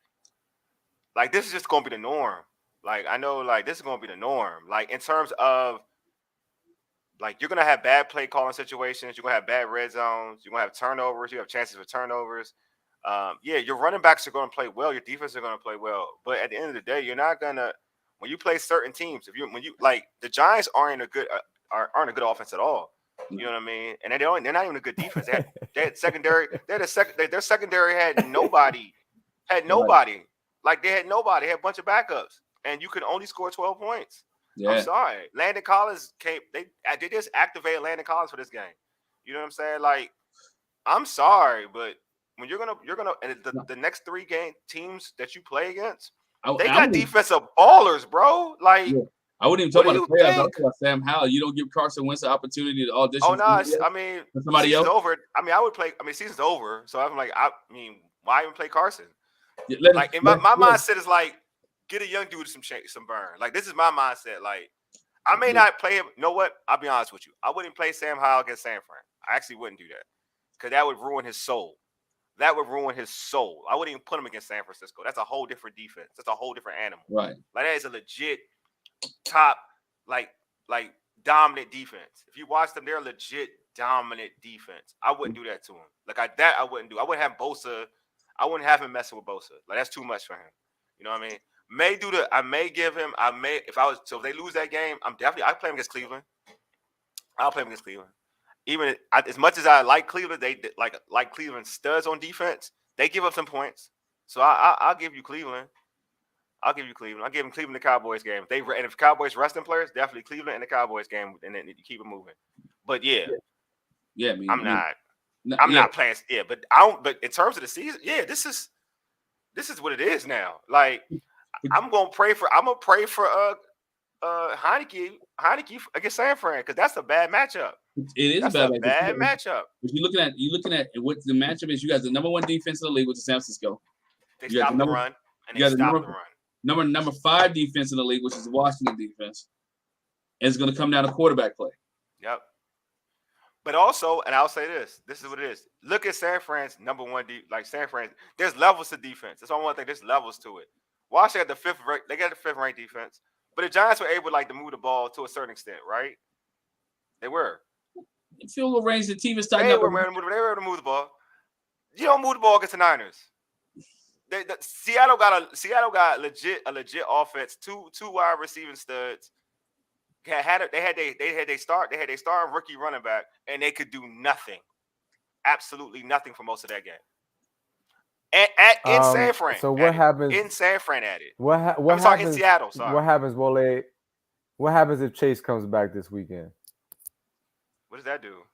this is just gonna be the norm. Like, I know, like this is gonna be the norm. Like in terms of. Like you're gonna have bad play calling situations. You're gonna have bad red zones. You're gonna have turnovers. You have chances for turnovers. Your running backs are gonna play well. Your defense are gonna play well. But at the end of the day, you're not gonna when you play certain teams. When you like the Giants aren't a good offense at all. You know what I mean? And they're not even a good defense. They had secondary. Their secondary had nobody. Right. Like they had nobody. They had a bunch of backups, and you could only score 12 points. Yeah. I'm sorry. Landon Collins came. They just activated Landon Collins for this game. You know what I'm saying? Like, I'm sorry, but when you're gonna and the next 3 game teams that you play against, they got defensive ballers, bro. Like, I wouldn't even talk about the playoffs. I was talking about Sam Howell. You don't give Carson Wentz the opportunity to audition. Oh no, I mean, somebody else over. I mean, I would play. I mean, season's over, so I'm like, I mean, why even play Carson? Like, in my mindset is like. Get a young dude some burn. Like, this is my mindset. Like, I may not play him. You know what? I'll be honest with you. I wouldn't play Sam Howell against San Fran. I actually wouldn't do that because that would ruin his soul. I wouldn't even put him against San Francisco. That's a whole different defense. That's a whole different animal. Right. Like, that is a legit top, like dominant defense. If you watch them, they're a legit dominant defense. I wouldn't do that to him. Like, I wouldn't do. I wouldn't have Bosa. I wouldn't have him messing with Bosa. Like, that's too much for him. You know what I mean? If they lose that game, I play him against Cleveland. I'll play him against Cleveland. Even as much as I like Cleveland, they like Cleveland studs on defense. They give up some points, so I'll give you Cleveland. I'll give you Cleveland. I'll give them Cleveland the Cowboys game. And if Cowboys resting players, definitely Cleveland and the Cowboys game, and then you keep it moving. But yeah, yeah, I'm yeah. not playing. Yeah, but I don't. But in terms of the season, yeah, this is what it is now. Like I'm gonna pray for Heineke against San Fran because that's a bad matchup. It is That's a a bad bad matchup. matchup. But you're looking at what the matchup is. You guys the number one defense in the league, which is San Francisco. They stop the run and they stop the run. Number 5 defense in the league, which is the Washington defense. And it's going to come down to quarterback play. Yep. But also, and I'll say this is what it is. Look at San Fran's number one San Fran. There's levels to defense. That's all I want to think. There's levels to it. Washington got the fifth ranked defense. But the Giants were able to move the ball to a certain extent, right? They were. Field goal range, the team is tightened They up. were able to move the ball. You don't move the ball against the Niners. Seattle got a legit offense. Two wide receiving studs. They had their starting rookie running back, and they could do nothing, absolutely nothing for most of that game. In San Fran. So what happens in San Fran? At it. What happens? Sorry, in Seattle. Sorry. What happens, Wole? What happens if Chase comes back this weekend? What does that do?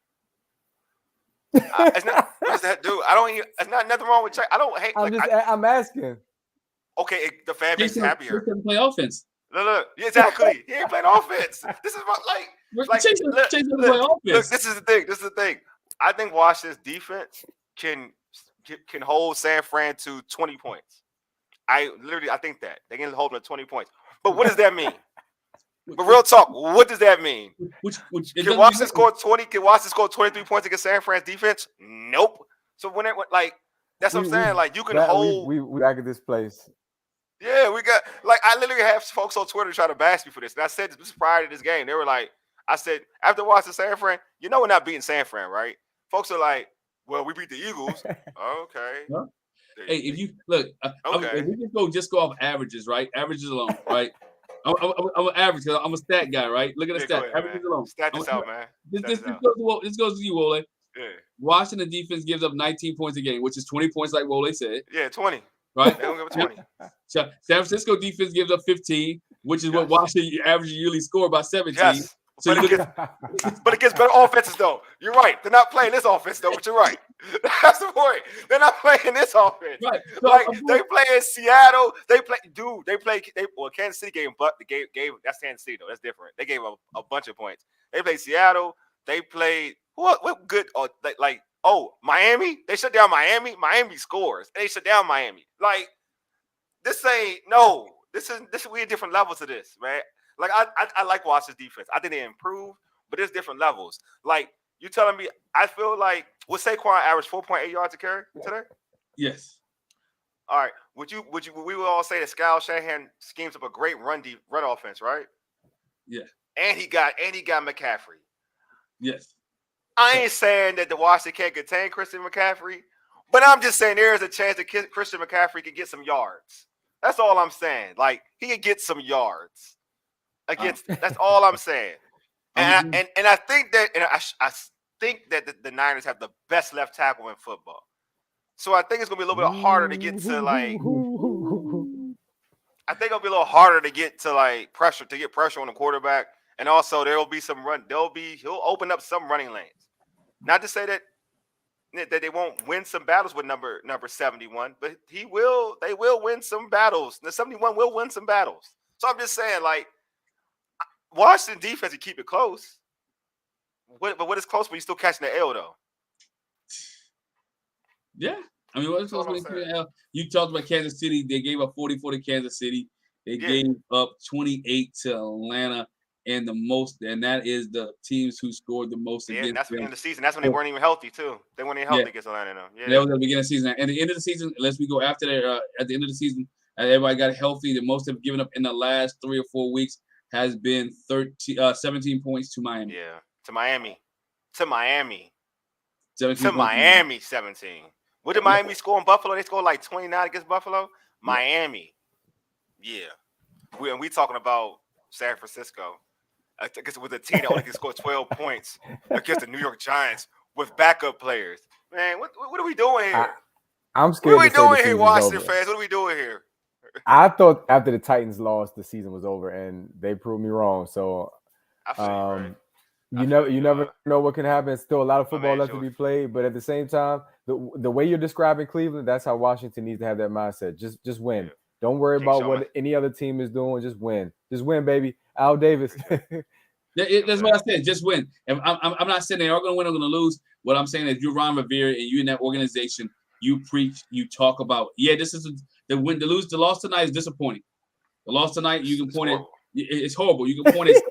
What does that do? It's not nothing wrong with Chase. I don't hate. I'm asking. Okay, the fan base is happier. Chase doesn't play offense. Look, exactly. He ain't playing offense. This is Chase doesn't play offense. Look, this is the thing. I think Washington's defense can hold San Fran to 20 points. I think that they can hold them to 20 points. But what does that mean? But real talk, what does that mean? Can Washington score 20? Can Washington score 23 points against San Fran's defense? Nope. So when that's what I'm saying. You can hold. We back at this place. Yeah, we got I literally have folks on Twitter try to bash me for this. And I said this prior to this game. They were like, I said, after watching San Fran, we're not beating San Fran, right? Folks are like, well, we beat the Eagles. Okay. Huh? Hey, if you look, if we just go off averages, right? Averages alone, right? I'm an average because I'm a stat guy, right? Look at the stat. Averages alone. Stat this out, man. This goes to you, Wole. Yeah. Washington defense gives up 19 points a game, which is 20 points, like Wole said. Yeah, 20. Right? They don't give a 20. San Francisco defense gives up 15, which is what Washington average usually score by 17. Yes. So but it gets better offenses, though. You're right. They're not playing this offense, though, but you're right. That's the point. They're not playing this offense. Right. So they play in Seattle. Kansas City gave that's Kansas City, though. That's different. They gave a bunch of points. They played Seattle. They played what good Miami. They shut down Miami. Miami scores. They shut down Miami. This ain't no. This is we at different levels of this, man. I like Washington's defense. I think they improved, but there's different levels. You telling me I feel like would Saquon average 4.8 yards a carry today? Yes. All right. We would all say that Kyle Shanahan schemes up a great run offense, right? Yeah. And he got McCaffrey. Yes. I ain't saying that the Washington can't contain Christian McCaffrey, but I'm just saying there is a chance that Christian McCaffrey could get some yards. That's all I'm saying. He could get some yards. That's all I'm saying. And I think that I think that the Niners have the best left tackle in football. So I think it's gonna be a little bit harder to get to I think it'll be a little harder to get to pressure on the quarterback. And also there'll be some run. He'll open up some running lanes. Not to say that they won't win some battles with number 71, but they will win some battles. The 71 will win some battles. So I'm just saying, Washington defense can keep it close. But what is close when you're still catching the L, though? Yeah. I mean, what's close when you're catching the L? You talked about Kansas City. They gave up 44 to Kansas City. They gave up 28 to Atlanta. And that is the teams who scored the most against that's the end of the season. That's when they weren't even healthy, too. They weren't even healthy against Atlanta, though. Yeah. That was at the beginning of the season. And the end of the season, unless we go after that, at the end of the season, everybody got healthy. The most they've given up in the last 3 or 4 weeks has been 17 points to Miami. Yeah, to Miami. 17. What did Miami score in Buffalo? They scored 29 against Buffalo? Miami. Yeah. We talking about San Francisco. I guess with a team that only can score 12 points against the New York Giants with backup players. Man, what are we doing here? I'm scared. What are we doing here, Washington fans? What are we doing here? I thought after the Titans lost, the season was over, and they proved me wrong. So I feel you, Ray. um, I feel you you. never know what can happen. Still a lot of My football man, left to Joey. be played, but at the same time, the way you're describing Cleveland, that's how Washington needs to have that mindset. Just win. Yeah. Don't worry Keep about showing. what any other team is doing. Just win, baby. Al Davis. Appreciate it. That's what I said. Just win. And I'm not saying they are going to win or going to lose. What I'm saying is, you're Ron Rivera and you in that organization. You preach. You talk about. Yeah, this is the win. The loss tonight is disappointing. The loss tonight, you can It's point at. horrible. It's horrible. You can point at.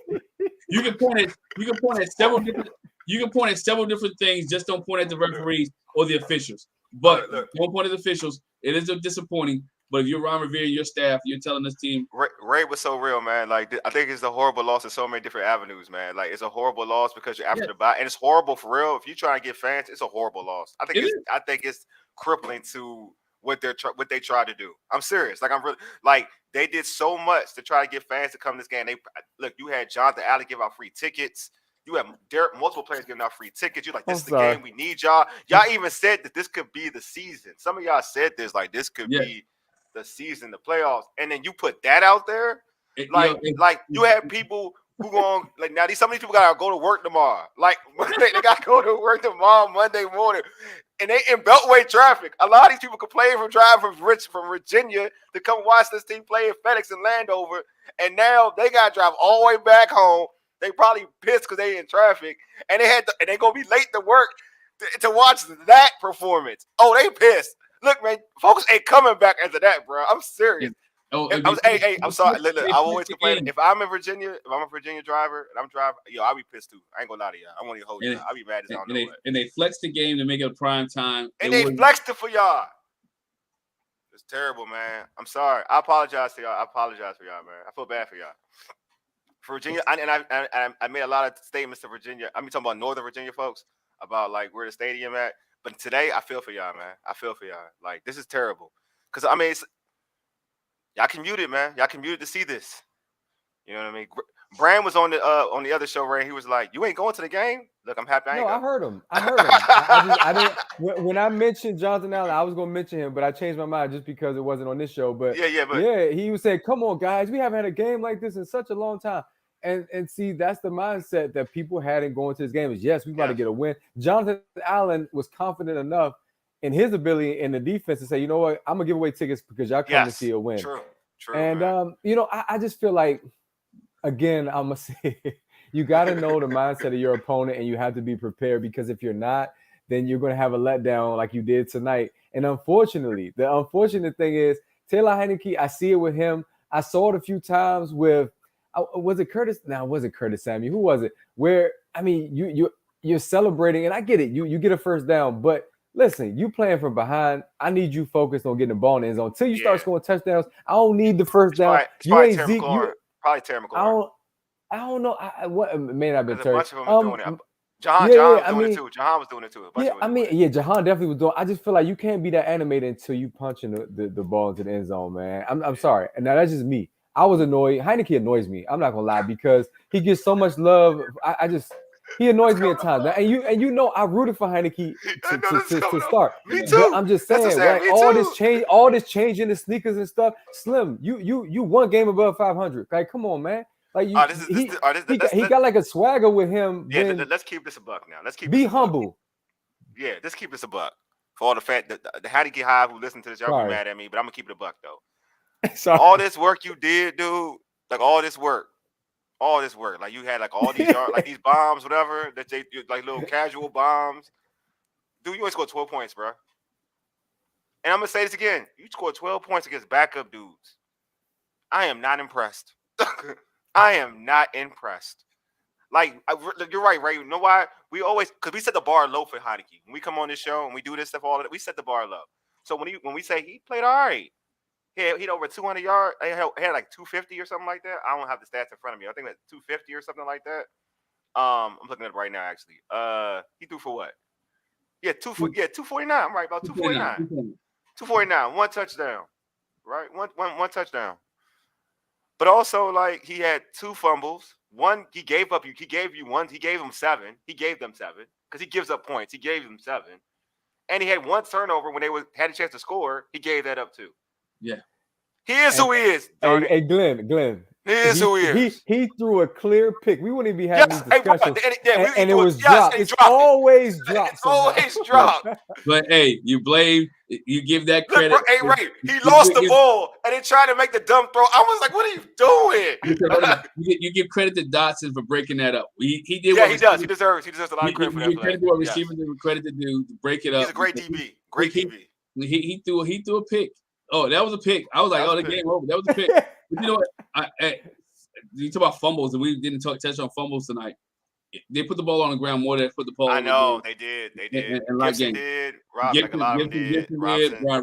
You can point at. You can point at several Horrible. different. You can point at several different things. Just don't point at the Look, referees or the officials. But look. don't point at the officials. It is disappointing. But if you're Ron Rivera, your staff, you're telling this team. Ray was so real, man. Like I think it's a horrible loss in so many different avenues, man. Like it's a horrible loss because you're after Yeah, the bye, and it's horrible for real. If you try to get fans, it's a horrible loss. it is. I think it's crippling to what what they tried to do. I'm serious. Like I'm really like they did so much to try to get fans to come to this game. They look, you had Jonathan Allen give out free tickets. You have multiple players giving out free tickets. You're like, this I'm is the sorry. game we need y'all. Y'all even said that this could be the season. Some of y'all said this, like this could Yeah. be the season, the playoffs, and then you put that out there, You like know, you had people who going like now some of these people gotta go to work tomorrow. Like they gotta go to work tomorrow, Monday morning, and they in Beltway traffic. A lot of these people complain from driving from Virginia to come watch this team play in FedEx and Landover, and now they gotta drive all the way back home. They probably pissed because they in traffic, and and they gonna be late to work to watch that performance. Oh, they pissed. Look, man, folks ain't coming back after that, bro. I'm serious. I'm sorry. Look, they I flex always the complain. game. If I'm in Virginia, if I'm a Virginia driver and I'm driving, yo, I'll be pissed too. I ain't gonna lie to y'all. I want to hold y'all. I'll be mad as I don't know what. And they flex the game to make it a prime time. And they flexed it for y'all. It's terrible, man. I'm sorry. I apologize to y'all. I apologize for y'all, man. I feel bad for y'all. Virginia, I made a lot of statements to Virginia. I'm talking about Northern Virginia folks about like where the stadium at. But today, I feel for y'all, man. I feel for y'all. Like this is terrible. Cause I mean, y'all commuted, man. Y'all commuted to see this. You know what I mean? Brand was on the other show, Ray. He was like, "You ain't going to the game." Look, I'm happy I ain't No, go. I heard him. I didn't. When I mentioned Jonathan Allen, I was gonna mention him, but I changed my mind just because it wasn't on this show. But but he was saying, "Come on, guys, we haven't had a game like this in such a long time." And see, that's the mindset that people had in going to this game. Is yes, we about to get a win. Jonathan Allen was confident enough in his ability in the defense to say, you know what, I'm gonna give away tickets because y'all come to see a win. True. And man. I just feel like, again, I'm gonna say you got to know the mindset of your opponent, and you have to be prepared, because if you're not, then you're going to have a letdown like you did tonight. And unfortunately, the unfortunate thing is Taylor Heineke. I see it with him. I saw it a few times with was it Curtis? No, it wasn't Curtis Samuel. Who was it? Where I mean, you're celebrating, and I get it. You get a first down, but listen, you playing from behind. I need you focused on getting the ball in the end zone. Until you start scoring touchdowns, I don't need the first down. You ain't Zeke. Probably Terry McLaurin. I don't know. What may not have been Terry. A bunch of them was doing it. Jahan was doing it too. Jahan was doing it too. Jahan definitely was doing. I just feel like you can't be that animated until you punching the ball into the end zone, man. I'm sorry. And now that's just me. I was annoyed. Heineke annoys me. I'm not gonna lie, because he gets so much love. He annoys me at times. And you know I rooted for Heineke to start. Me too. But I'm just saying, right? All this change in the sneakers and stuff. Slim, you one game above 500. Like, come on, man. Like he got like a swagger with him. Yeah, let's keep this a buck now. Be humble. Yeah, let's keep this a buck. For all the fact that the Heineke Hive who listen to this, y'all be mad at me, but I'm gonna keep it a buck though. Sorry. All this work you did, dude, like all this work, like you had like all these like these bombs, whatever that they like little casual bombs. Dude, you only scored 12 points, bro. And I'm gonna say this again: you scored 12 points against backup dudes. I am not impressed. I am not impressed. Like you're right, Ray. You know why? We always, because we set the bar low for Heineke. When we come on this show and we do this stuff, all of that, we set the bar low. So when we say he played all right. He had over 200 yards. He had like 250 or something like that. I don't have the stats in front of me. I think that's 250 or something like that. I'm looking at it right now, actually. He threw for what? Yeah, 249. I'm right, about 249. 249. One touchdown. Right? One touchdown. But also, like, he had 2 fumbles. One, he gave up. He gave you one. He gave him 7. He gave them 7 because he gives up points. He gave them 7. And he had 1 turnover when they had a chance to score. He gave that up too. Yeah. He is who he is. Darn it. Hey, Glenn. He is who he is. He threw a clear pick. We wouldn't even be having these discussions. And it was dropped. It's always dropped. It's always dropped. But hey, you give that credit. Look, hey, Ray, he lost the ball and then tried to make the dumb throw. I was like, what are you doing? You give credit to Dotson for breaking that up. He did. Yeah, he does. He deserves a lot of credit for that. You credit to what receivers give credit to do to break it up. He's a great DB. Great DB. He threw a pick. Oh, that was a pick. I was like, the game over. That was a pick. But you know what? You talk about fumbles, and we didn't touch on fumbles tonight. They put the ball on the ground more than put the ball. I know they did. And Gibson did. Ryan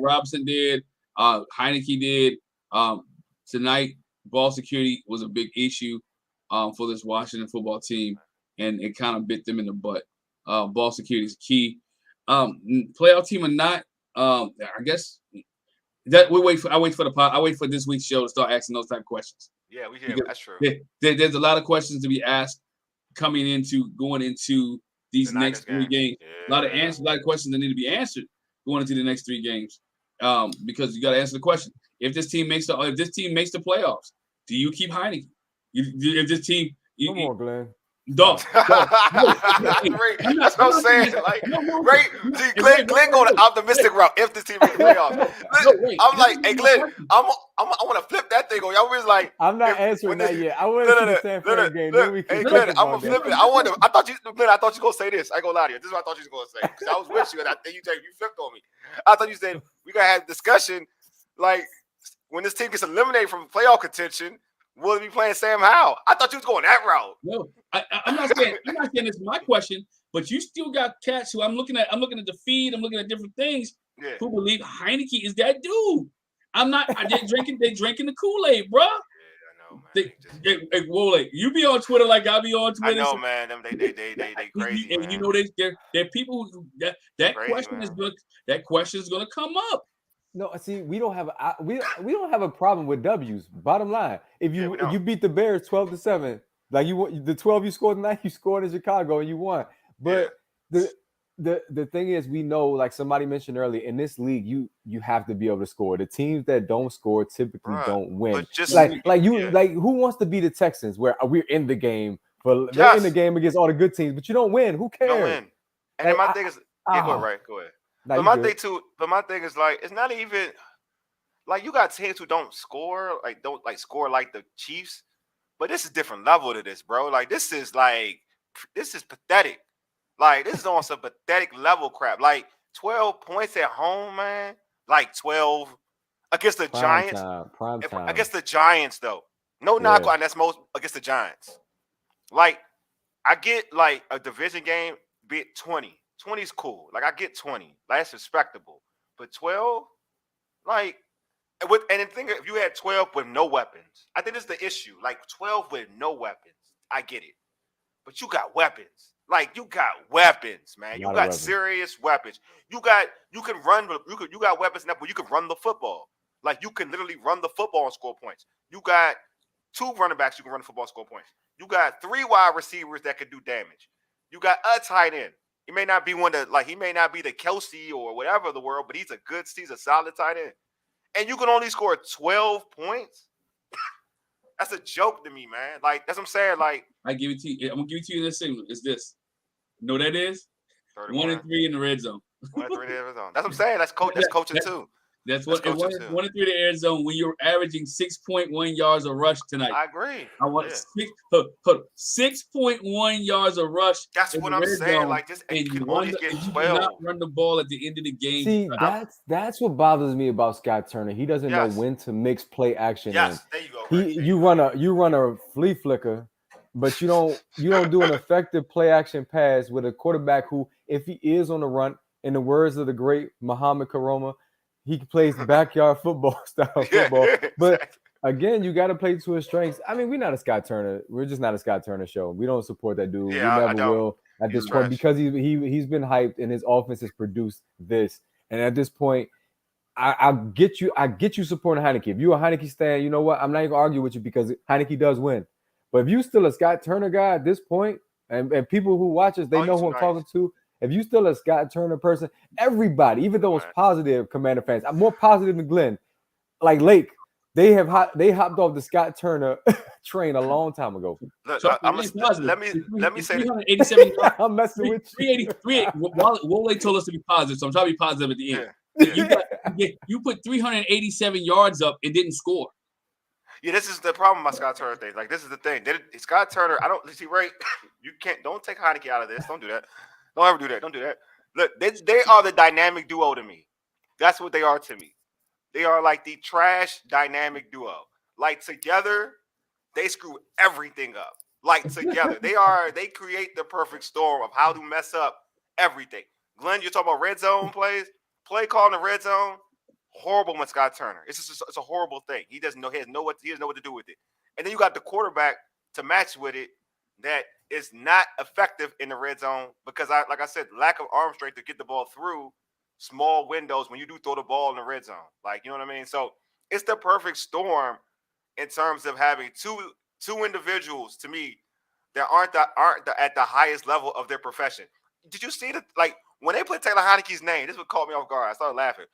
Robinson did. Heineke did. Tonight, ball security was a big issue for this Washington football team, and it kind of bit them in the butt. Ball security is key. Playoff team or not, I guess that I wait for this week's show to start asking those type of questions. Yeah, we hear that's true. There's a lot of questions to be asked going into these next 3 games. Yeah. A lot of questions that need to be answered going into the next 3 games. Because you got to answer the question: if this team makes the playoffs, do you keep Heineke? If this team, come on, Glenn. Dog. That's what I'm saying. Like, Ray, Glenn going the optimistic route if this team makes the playoffs. I'm like, hey, Glenn, I want to flip that thing on. Y'all was like, I'm not answering that yet. I want to see the San Fran game. Hey, Glenn, I'm gonna flip it. I thought you were gonna say this. I ain't gonna lie to you. This is what I thought you was gonna say because I was with you and I think you flipped on me. I thought you said we gotta have a discussion like when this team gets eliminated from playoff contention. Will he be playing Sam Howell? I thought you was going that route. No, I'm not saying it's my question, but you still got cats who I'm looking at the feed, I'm looking at different things who believe Heineke is that dude. I'm not. They drinking the Kool-Aid, bro. Yeah, I know, man. You be on Twitter like I be on Twitter. I know, man. They crazy. And man. You know they're people who that crazy, question man. Is good. That question is going to come up. No, see, we don't have a problem with W's. Bottom line, if you beat the Bears 12-7, like the 12 you scored tonight, you scored in Chicago and you won. But the thing is, we know, like somebody mentioned earlier, in this league, you have to be able to score. The teams that don't score typically don't win. Who wants to be the Texans where we're in the game they're in the game against all the good teams, but you don't win. Who cares? You don't win. And then my thing is, go ahead. But my thing is like it's not even like you got teams who don't score score like the Chiefs, but this is a different level to this, bro. Like this is pathetic. Like this is on some pathetic level crap. Like 12 points at home, man. Like 12 against the Giants. Prime time. Against the Giants, though. No knock on that's most against the Giants. Like I get like a division game, be it 20. 20 is cool. Like I get 20. That's respectable. But 12, like and the thing if you had 12 with no weapons, I think this is the issue. Like 12 with no weapons. I get it. But you got weapons. Like you got weapons, man. You got serious weapons. You got weapons enough where you can run the football. Like you can literally run the football and score points. You got 2 running backs you can run the football and score points. You got 3 wide receivers that can do damage. You got a tight end. He may not be he may not be the Kelsey or whatever of the world, but he's a solid tight end. And you can only score 12 points? That's a joke to me, man. Like, that's what I'm saying. Like, I give it to you. I'm gonna give it to you in this signal. It's this. You know what that is? 31. 1 and 3 in the red zone. 1 and 3 in the red zone. That's what I'm saying. That's coaching too. That's what 1 and 3 in the red zone when you're averaging 6.1 yards a rush tonight. I agree. I want 6.1 yards a rush. That's what I'm saying. Like this, and you can only get 12. You cannot run the ball at the end of the game. See, that's what bothers me about Scott Turner. He doesn't know when to mix play action. Yes, there you go. Right. You run a flea flicker, but you don't do an effective play action pass with a quarterback who, if he is on the run, in the words of the great Muhammad Karoma, he plays backyard football style football. But again, you got to play to his strengths. I mean, we're not a Scott Turner. We're just not a Scott Turner show. We don't support that dude. Yeah, we never will at this point because he's been hyped and his offense has produced this. And at this point, I get you supporting Heineke. If you're a Heineke stan, you know what? I'm not even gonna argue with you because Heineke does win. But if you still a Scott Turner guy at this point, and people who watch us, they know who I'm talking to. If you still a Scott Turner person, everybody, even though it's positive, Commander fans, I'm more positive than Glenn. Like Lake, They hopped off the Scott Turner train a long time ago. Look, Trust me, I'm it ain't positive. let me It's say that. 387 yards. I'm messing with you. 383. Wale told us to be positive, so I'm trying to be positive at the end. Yeah. You put 387 yards up and didn't score. Yeah, this is the problem with my Scott Turner thing. Like, this is the thing. Scott Turner, I don't see Ray. Don't take Heineke out of this. Don't do that. Don't ever do that. Don't do that. Look, they are the dynamic duo to me. That's what they are to me. They are like the trash dynamic duo. Like, together, they screw everything up. Like, together, they create the perfect storm of how to mess up everything. Glenn, you're talking about red zone plays, play call in the red zone. Horrible with Scott Turner. It's a horrible thing. He doesn't know what to do with it. And then you got the quarterback to match with it that is not effective in the red zone because like I said, lack of arm strength to get the ball through small windows when you do throw the ball in the red zone. Like, you know what I mean? So it's the perfect storm in terms of having two individuals to me that aren't at the highest level of their profession. Did you see like when they put Taylor Heineke's name? This would caught me off guard. I started laughing.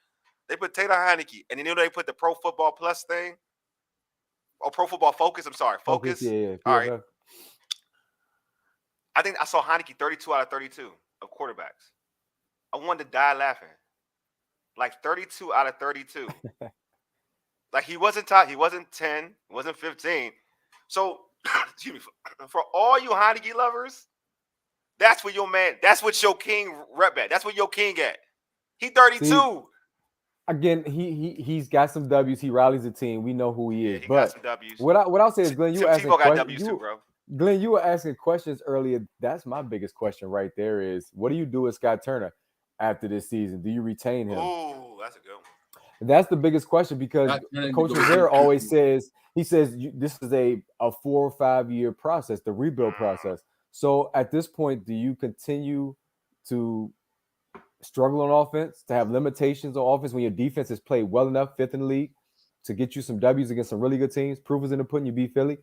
They put Taylor Heineke, and then they put the Pro Football Plus thing, or Pro Football Focus. I'm sorry, Focus. Yeah, All right. I think I saw Heineke 32 out of 32 of quarterbacks. I wanted to die laughing. Like 32 out of 32. Like he wasn't top. He wasn't 10. He wasn't 15. So, excuse me, for all you Heineke lovers, that's what your man. That's what your king rep at. That's what your king at. He 32. See, again, he's got some W's. He rallies the team. We know who he is. He but got some W's. What I'll say is, Glenn, you were asking Tebow got W's too, bro. Glenn, you were asking questions earlier. That's my biggest question right there is, what do you do with Scott Turner after this season? Do you retain him? Oh, that's a good one. That's the biggest question because Coach Rivera always says, this is a 4 or 5 year process, the rebuild process. So at this point, do you continue to struggle on offense, to have limitations on offense when your defense has played well enough, fifth in the league, to get you some W's against some really good teams? Proof is in the pudding. You beat Philly.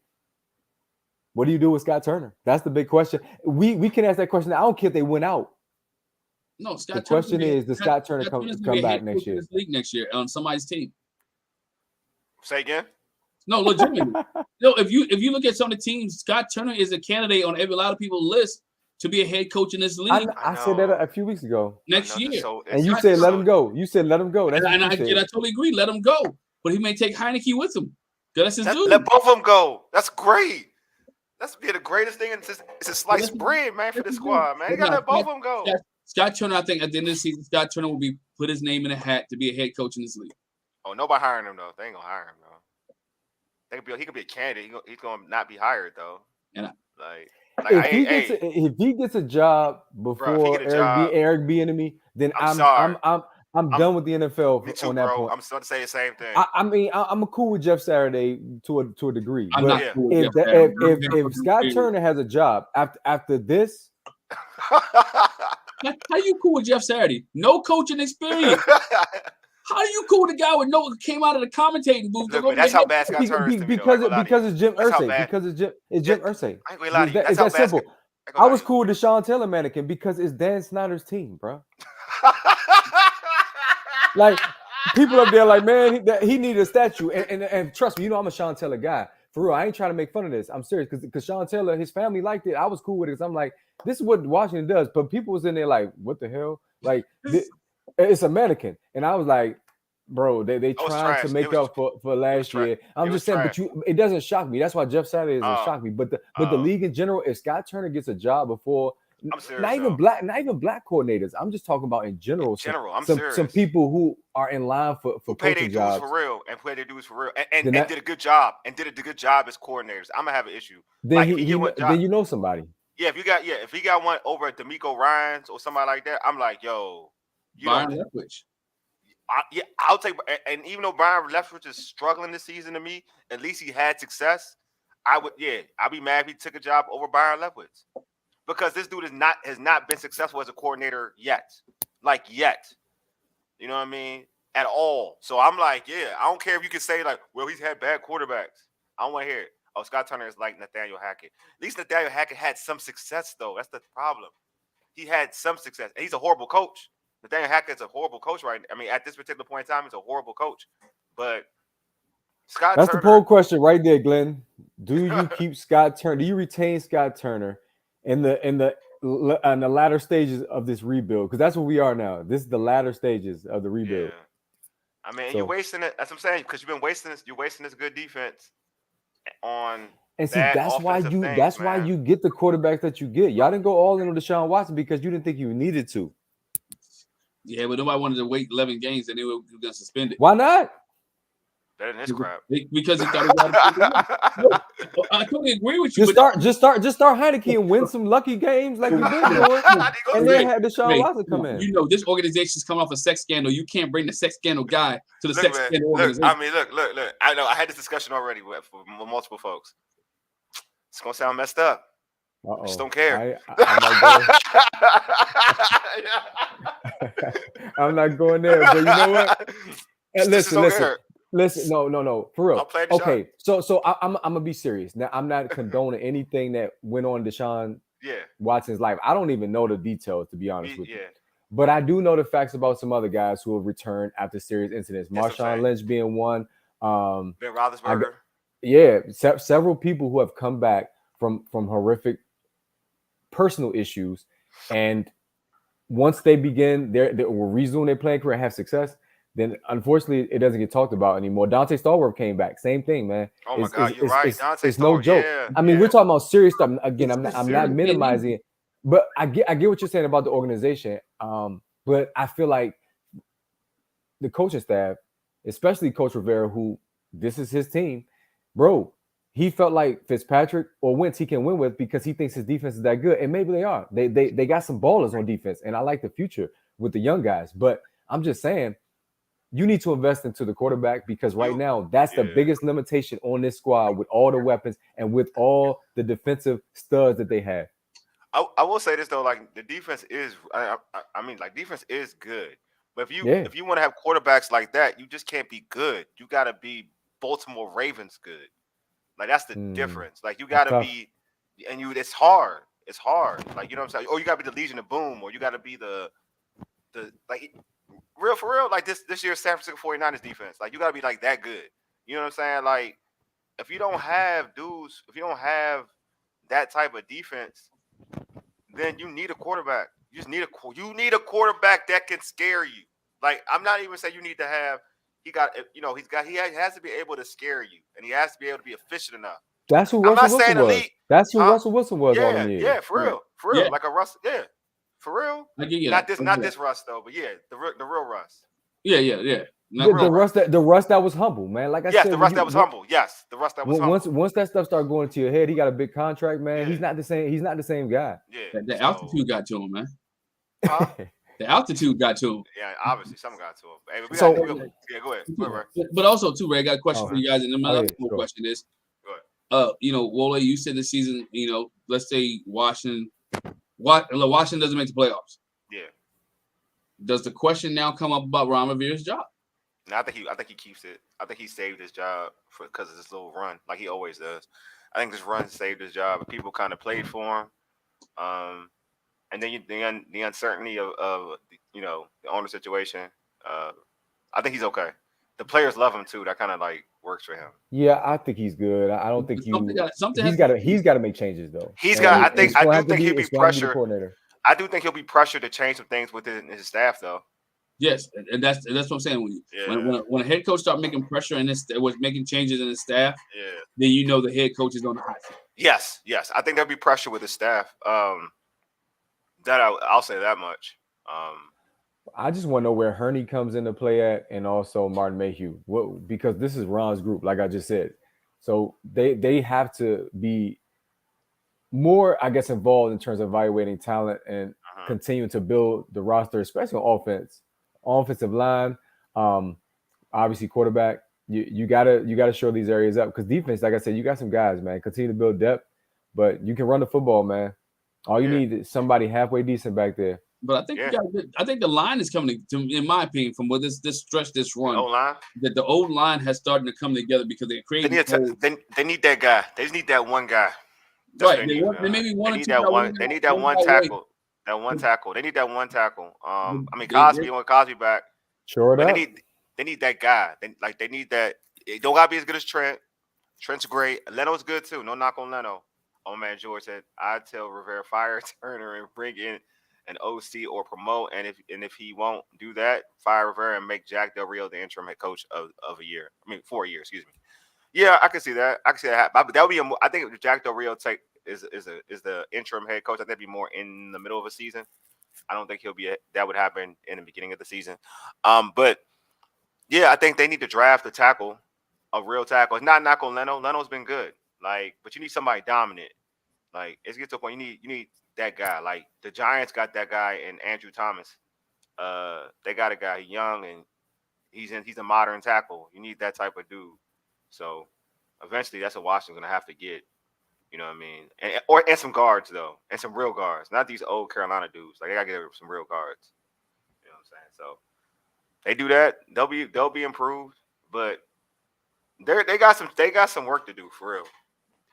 What do you do with Scott Turner? That's the big question. We can ask that question. I don't care if they win out. No, Scott. The question is, does Scott Turner come back next year? League next year on somebody's team. Say again. No, legitimately. No, if you look at some of the teams, Scott Turner is a candidate on a lot of people's list to be a head coach in this league. I said that a few weeks ago. Next year. And you said let him go. You said let him go. That's and I totally agree. Let him go. But he may take Heineke with him. That's his dude. Let both of them go. That's great. That's be the greatest thing. It's a sliced bread, man, for the squad, man. You gotta let both of them go. Scott Turner, I think at the end of the season, Scott Turner will put his name in a hat to be a head coach in this league. Oh, nobody hiring him though. They ain't gonna hire him though. He could be a candidate. He's gonna not be hired though. And if he gets a job before Eric Bieniemy, then I'm done with the NFL. Me too, on that bro. point. I'm starting to say the same thing. I mean, I'm cool with Jeff Saturday to a degree. I'm but not cool with if Scott Turner has a job after this, how you cool with Jeff Saturday? No coaching experience. How are you cool with a guy with came out of the commentating booth? Look, that's how bad Scott Turner is to me, because it's Jim Irsay. Because it's Jim Irsay. I ain't gonna lie to you. It's that simple. I was cool with the Sean Taylor mannequin because it's Dan Snyder's team, bro. Like people up there, like, man, he needed a statue, and trust me, I'm a Sean Taylor guy. For real, I ain't trying to make fun of this. I'm serious because Sean Taylor, his family liked it. I was cool with it because I'm like, this is what Washington does. But people was in there like, what the hell? Like, it's a mannequin, and I was like, bro, they trying to make up for last year. I'm just saying, but it doesn't shock me. That's why Jeff Saturday doesn't shock me. But the league in general, if Scott Turner gets a job before. Not even black coordinators. I'm just talking about in general. Some people who are in line for pay their dues for real and pay their dues for real and did a good job as coordinators. I'm gonna have an issue. Then then you know somebody. Yeah, if he got one over at D'Amico Ryans or somebody like that, I'm like, yo, Byron Leftwich. I'll take. And even though Byron Leftwich is struggling this season to me, at least he had success. I'd be mad if he took a job over Byron Leftwich. Because this dude has not been successful as a coordinator yet. Like, yet. You know what I mean? At all. So I'm like, I don't care if you can say, like, well, he's had bad quarterbacks. I don't want to hear it. Oh, Scott Turner is like Nathaniel Hackett. At least Nathaniel Hackett had some success, though. That's the problem. He had some success. And he's a horrible coach. Nathaniel Hackett's a horrible coach right now. I mean, at this particular point in time, he's a horrible coach. But Scott That's the Turner. poll question right there, Glenn. Do you keep Scott Turner? Do you retain Scott Turner in the latter stages of this rebuild? Because that's what we are now. This is the latter stages of the rebuild. Yeah. I mean, and you're So, wasting it. That's what I'm saying. Because you've been wasting this. You're wasting this good defense on and see, bad offensive things, that's why man. you get the quarterbacks that you get. Y'all didn't go all in on Deshaun Watson because you didn't think you needed to. Yeah, but nobody wanted to wait 11 games and they were going to suspend it. Why not? Better than his crap. Because he thought no, I totally agree with you. Just start Heineke and win some lucky games like you've been doing, and then have Deshaun Watson come in. You know, this organization's coming off a sex scandal. You can't bring the sex scandal guy to the Look, sex man, scandal look, organization. I mean, look. I know I had this discussion already with multiple folks. It's gonna sound messed up. I just don't care. I'm not going there, but you know what? Listen. No, for real. Okay, so I'm gonna be serious. Now, I'm not condoning anything that went on Deshaun Watson's life. I don't even know the details, to be honest with you. But I do know the facts about some other guys who have returned after serious incidents. Marshawn Lynch being one. Ben Roethlisberger. Several people who have come back from horrific personal issues, and once they begin they will resume their playing career and have success, then unfortunately it doesn't get talked about anymore. Dante Stallworth came back, same thing, man. Oh my God, you're right. It's no joke. I mean, we're talking about serious stuff. Again, I'm not minimizing it, but I get what you're saying about the organization. But I feel like the coaching staff, especially Coach Rivera, who this is his team, bro. He felt like Fitzpatrick or Wentz he can win with because he thinks his defense is that good. And maybe they are. They got some ballers on defense. And I like the future with the young guys. But I'm just saying, you need to invest into the quarterback because right now, that's the biggest limitation on this squad with all the weapons and with all the defensive studs that they have. I will say this, though. Like, the defense is – I mean, like, defense is good. But if you want to have quarterbacks like that, you just can't be good. You got to be Baltimore Ravens good. Like, that's the difference. Like, you gotta be, and it's hard. It's hard. Like, you know what I'm saying? Or you gotta be the Legion of Boom, or you gotta be the like real for real. Like this year's San Francisco 49ers defense. Like, you gotta be like that good. You know what I'm saying? Like, if you don't have dudes, if you don't have that type of defense, then you need a quarterback. You just need a quarterback that can scare you. Like, I'm not even saying you need to have. He has to be able to scare you, and he has to be able to be efficient enough. That's who Russell Wilson was. That's who Russell Wilson was all the years. Yeah, for real, yeah. Like a Russ, for real. I get you. Not this Russ though, but yeah, the real Russ. Yeah. The Russ that was humble, man. Like I said, the Russ that was humble. Yes, the Russ that was humble. Once that stuff started going to your head, he got a big contract, man. He's not the same. He's not the same guy. Yeah, the altitude got to him, man. Huh? The altitude got to him. Yeah, obviously, something got to him. Hey, go ahead. But also, too, Ray, I got a question for you guys. And my other question is, Wole, you said this season, let's say Washington doesn't make the playoffs. Yeah. Does the question now come up about Ron Rivera's job? No, I think he keeps it. I think he saved his job because of this little run, like he always does. I think this run saved his job. People kind of played for him. And then the uncertainty of the owner situation. I think he's okay. The players love him too. That kind of like works for him. Yeah, I think he's good. I don't think he's got to make changes though. I do think he'll be pressured. I do think he'll be pressured to change some things within his staff though. Yes, and that's what I'm saying. When a head coach start making pressure and was making changes in his staff, then the head coach is on the hot seat. Yes. I think there'll be pressure with his staff. That I'll say that much. I just want to know where Hurney comes into play at, and also Martin Mayhew. Because this is Ron's group, like I just said. So they have to be more, I guess, involved in terms of evaluating talent and continuing to build the roster, especially on offense, offensive line, obviously quarterback. You gotta show these areas up because defense, like I said, you got some guys, man. Continue to build depth, but you can run the football, man. All you need is somebody halfway decent back there. But I think the line is coming to, in my opinion, from what this stretch, this run. The old line has started to come together because they created. They need that guy. They just need that one guy. Right. They maybe one or two. They need that one tackle. That one tackle. They need that one tackle. I mean, Cosby back. Sure. They need that guy. They need that. It don't gotta be as good as Trent. Trent's great. Leno's good too. No knock on Leno. Oh man, George said, "I'd tell Rivera fire Turner and bring in an OC or promote. And if he won't do that, fire Rivera and make Jack Del Rio the interim head coach of a year. I mean, 4 years. Excuse me. Yeah, I can see that. I can see that happen. But that would be I think if Jack Del Rio is the interim head coach, I think that'd be more in the middle of a season. I don't think that would happen in the beginning of the season. But yeah, I think they need to draft a tackle, a real tackle. It's not knock on Leno. Leno's been good. Like, but you need somebody dominant. Like, it gets to a point you need that guy. Like the Giants got that guy in Andrew Thomas. They got a guy young and he's a modern tackle. You need that type of dude. So eventually that's what Washington's gonna have to get. You know what I mean? And some guards though. And some real guards. Not these old Carolina dudes. Like they gotta get some real guards. You know what I'm saying? So they do that, they'll be improved. But they got some work to do for real.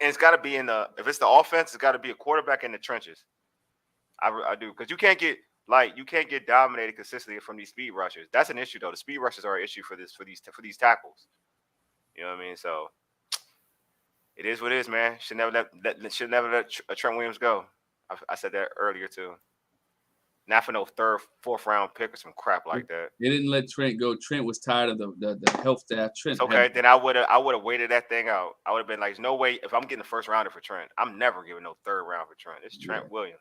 And it's got to be if it's the offense, it's got to be a quarterback in the trenches. I do because you can't get dominated consistently from these speed rushers. That's an issue though. The speed rushers are an issue for these tackles. You know what I mean? So it is what it is, man. Should never let Trent Williams go. I said that earlier too. Not for no third, fourth round pick or some crap like that. They didn't let Trent go. Trent was tired of the health staff. Trent. Okay, then I would have waited that thing out. I would have been like, no way. If I'm getting the first rounder for Trent, I'm never giving no third round for Trent. It's Trent Williams.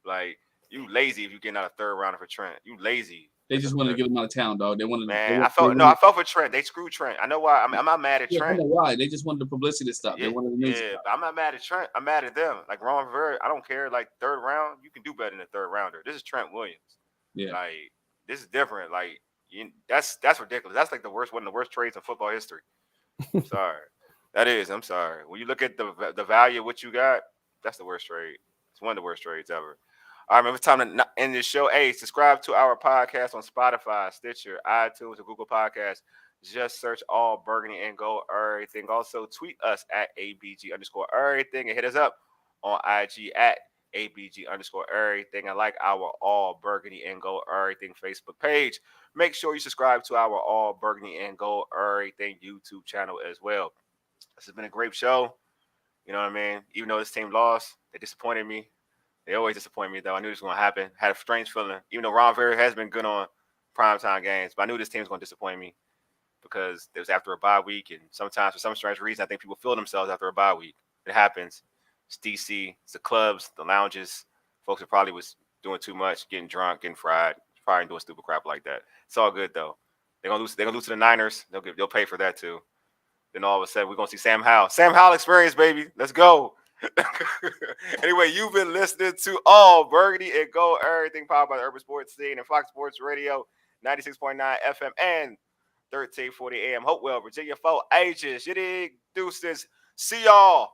Like you lazy if you getting out a third rounder for Trent. You lazy. They just wanted to get him out of town, dog. They wanted. Man, I felt for Trent. They screwed Trent. I know why. I'm not mad at Trent. I know why. They just wanted the publicity to stop. They wanted the news. Yeah, but I'm not mad at Trent. I'm mad at them. Like Ron Rivera, I don't care. Like third round, you can do better than a third rounder. This is Trent Williams. Yeah. Like this is different. Like that's ridiculous. That's like one of the worst trades in football history. I'm sorry. That is. I'm sorry. When you look at the value of what you got, that's the worst trade. It's one of the worst trades ever. All right, man, it's time to end this show. Hey, subscribe to our podcast on Spotify, Stitcher, iTunes, or Google Podcasts. Just search All Burgundy and Gold Errrything. Also, tweet us at ABG_Errrything and hit us up on IG at ABG_Errrything. And like our All Burgundy and Gold Errrything Facebook page. Make sure you subscribe to our All Burgundy and Gold Errrything YouTube channel as well. This has been a great show. You know what I mean? Even though this team lost, they disappointed me. They always disappoint me, though. I knew this was going to happen. Had a strange feeling. Even though Ron Rivera has been good on primetime games, but I knew this team was going to disappoint me because it was after a bye week, and sometimes for some strange reason, I think people feel themselves after a bye week. It happens. It's DC. It's the clubs, the lounges. Folks that probably was doing too much, getting drunk, getting fried, probably doing stupid crap like that. It's all good, though. They're gonna lose to the Niners. They'll pay for that, too. Then all of a sudden, we're going to see Sam Howell. Sam Howell experience, baby. Let's go. Anyway, you've been listening to All Burgundy and Gold Errrything, powered by the Urban Sports Scene and Fox Sports Radio, 96.9 FM and 1340 AM. Hopewell, Virginia, 4 ages. You dig? Deuces. See y'all.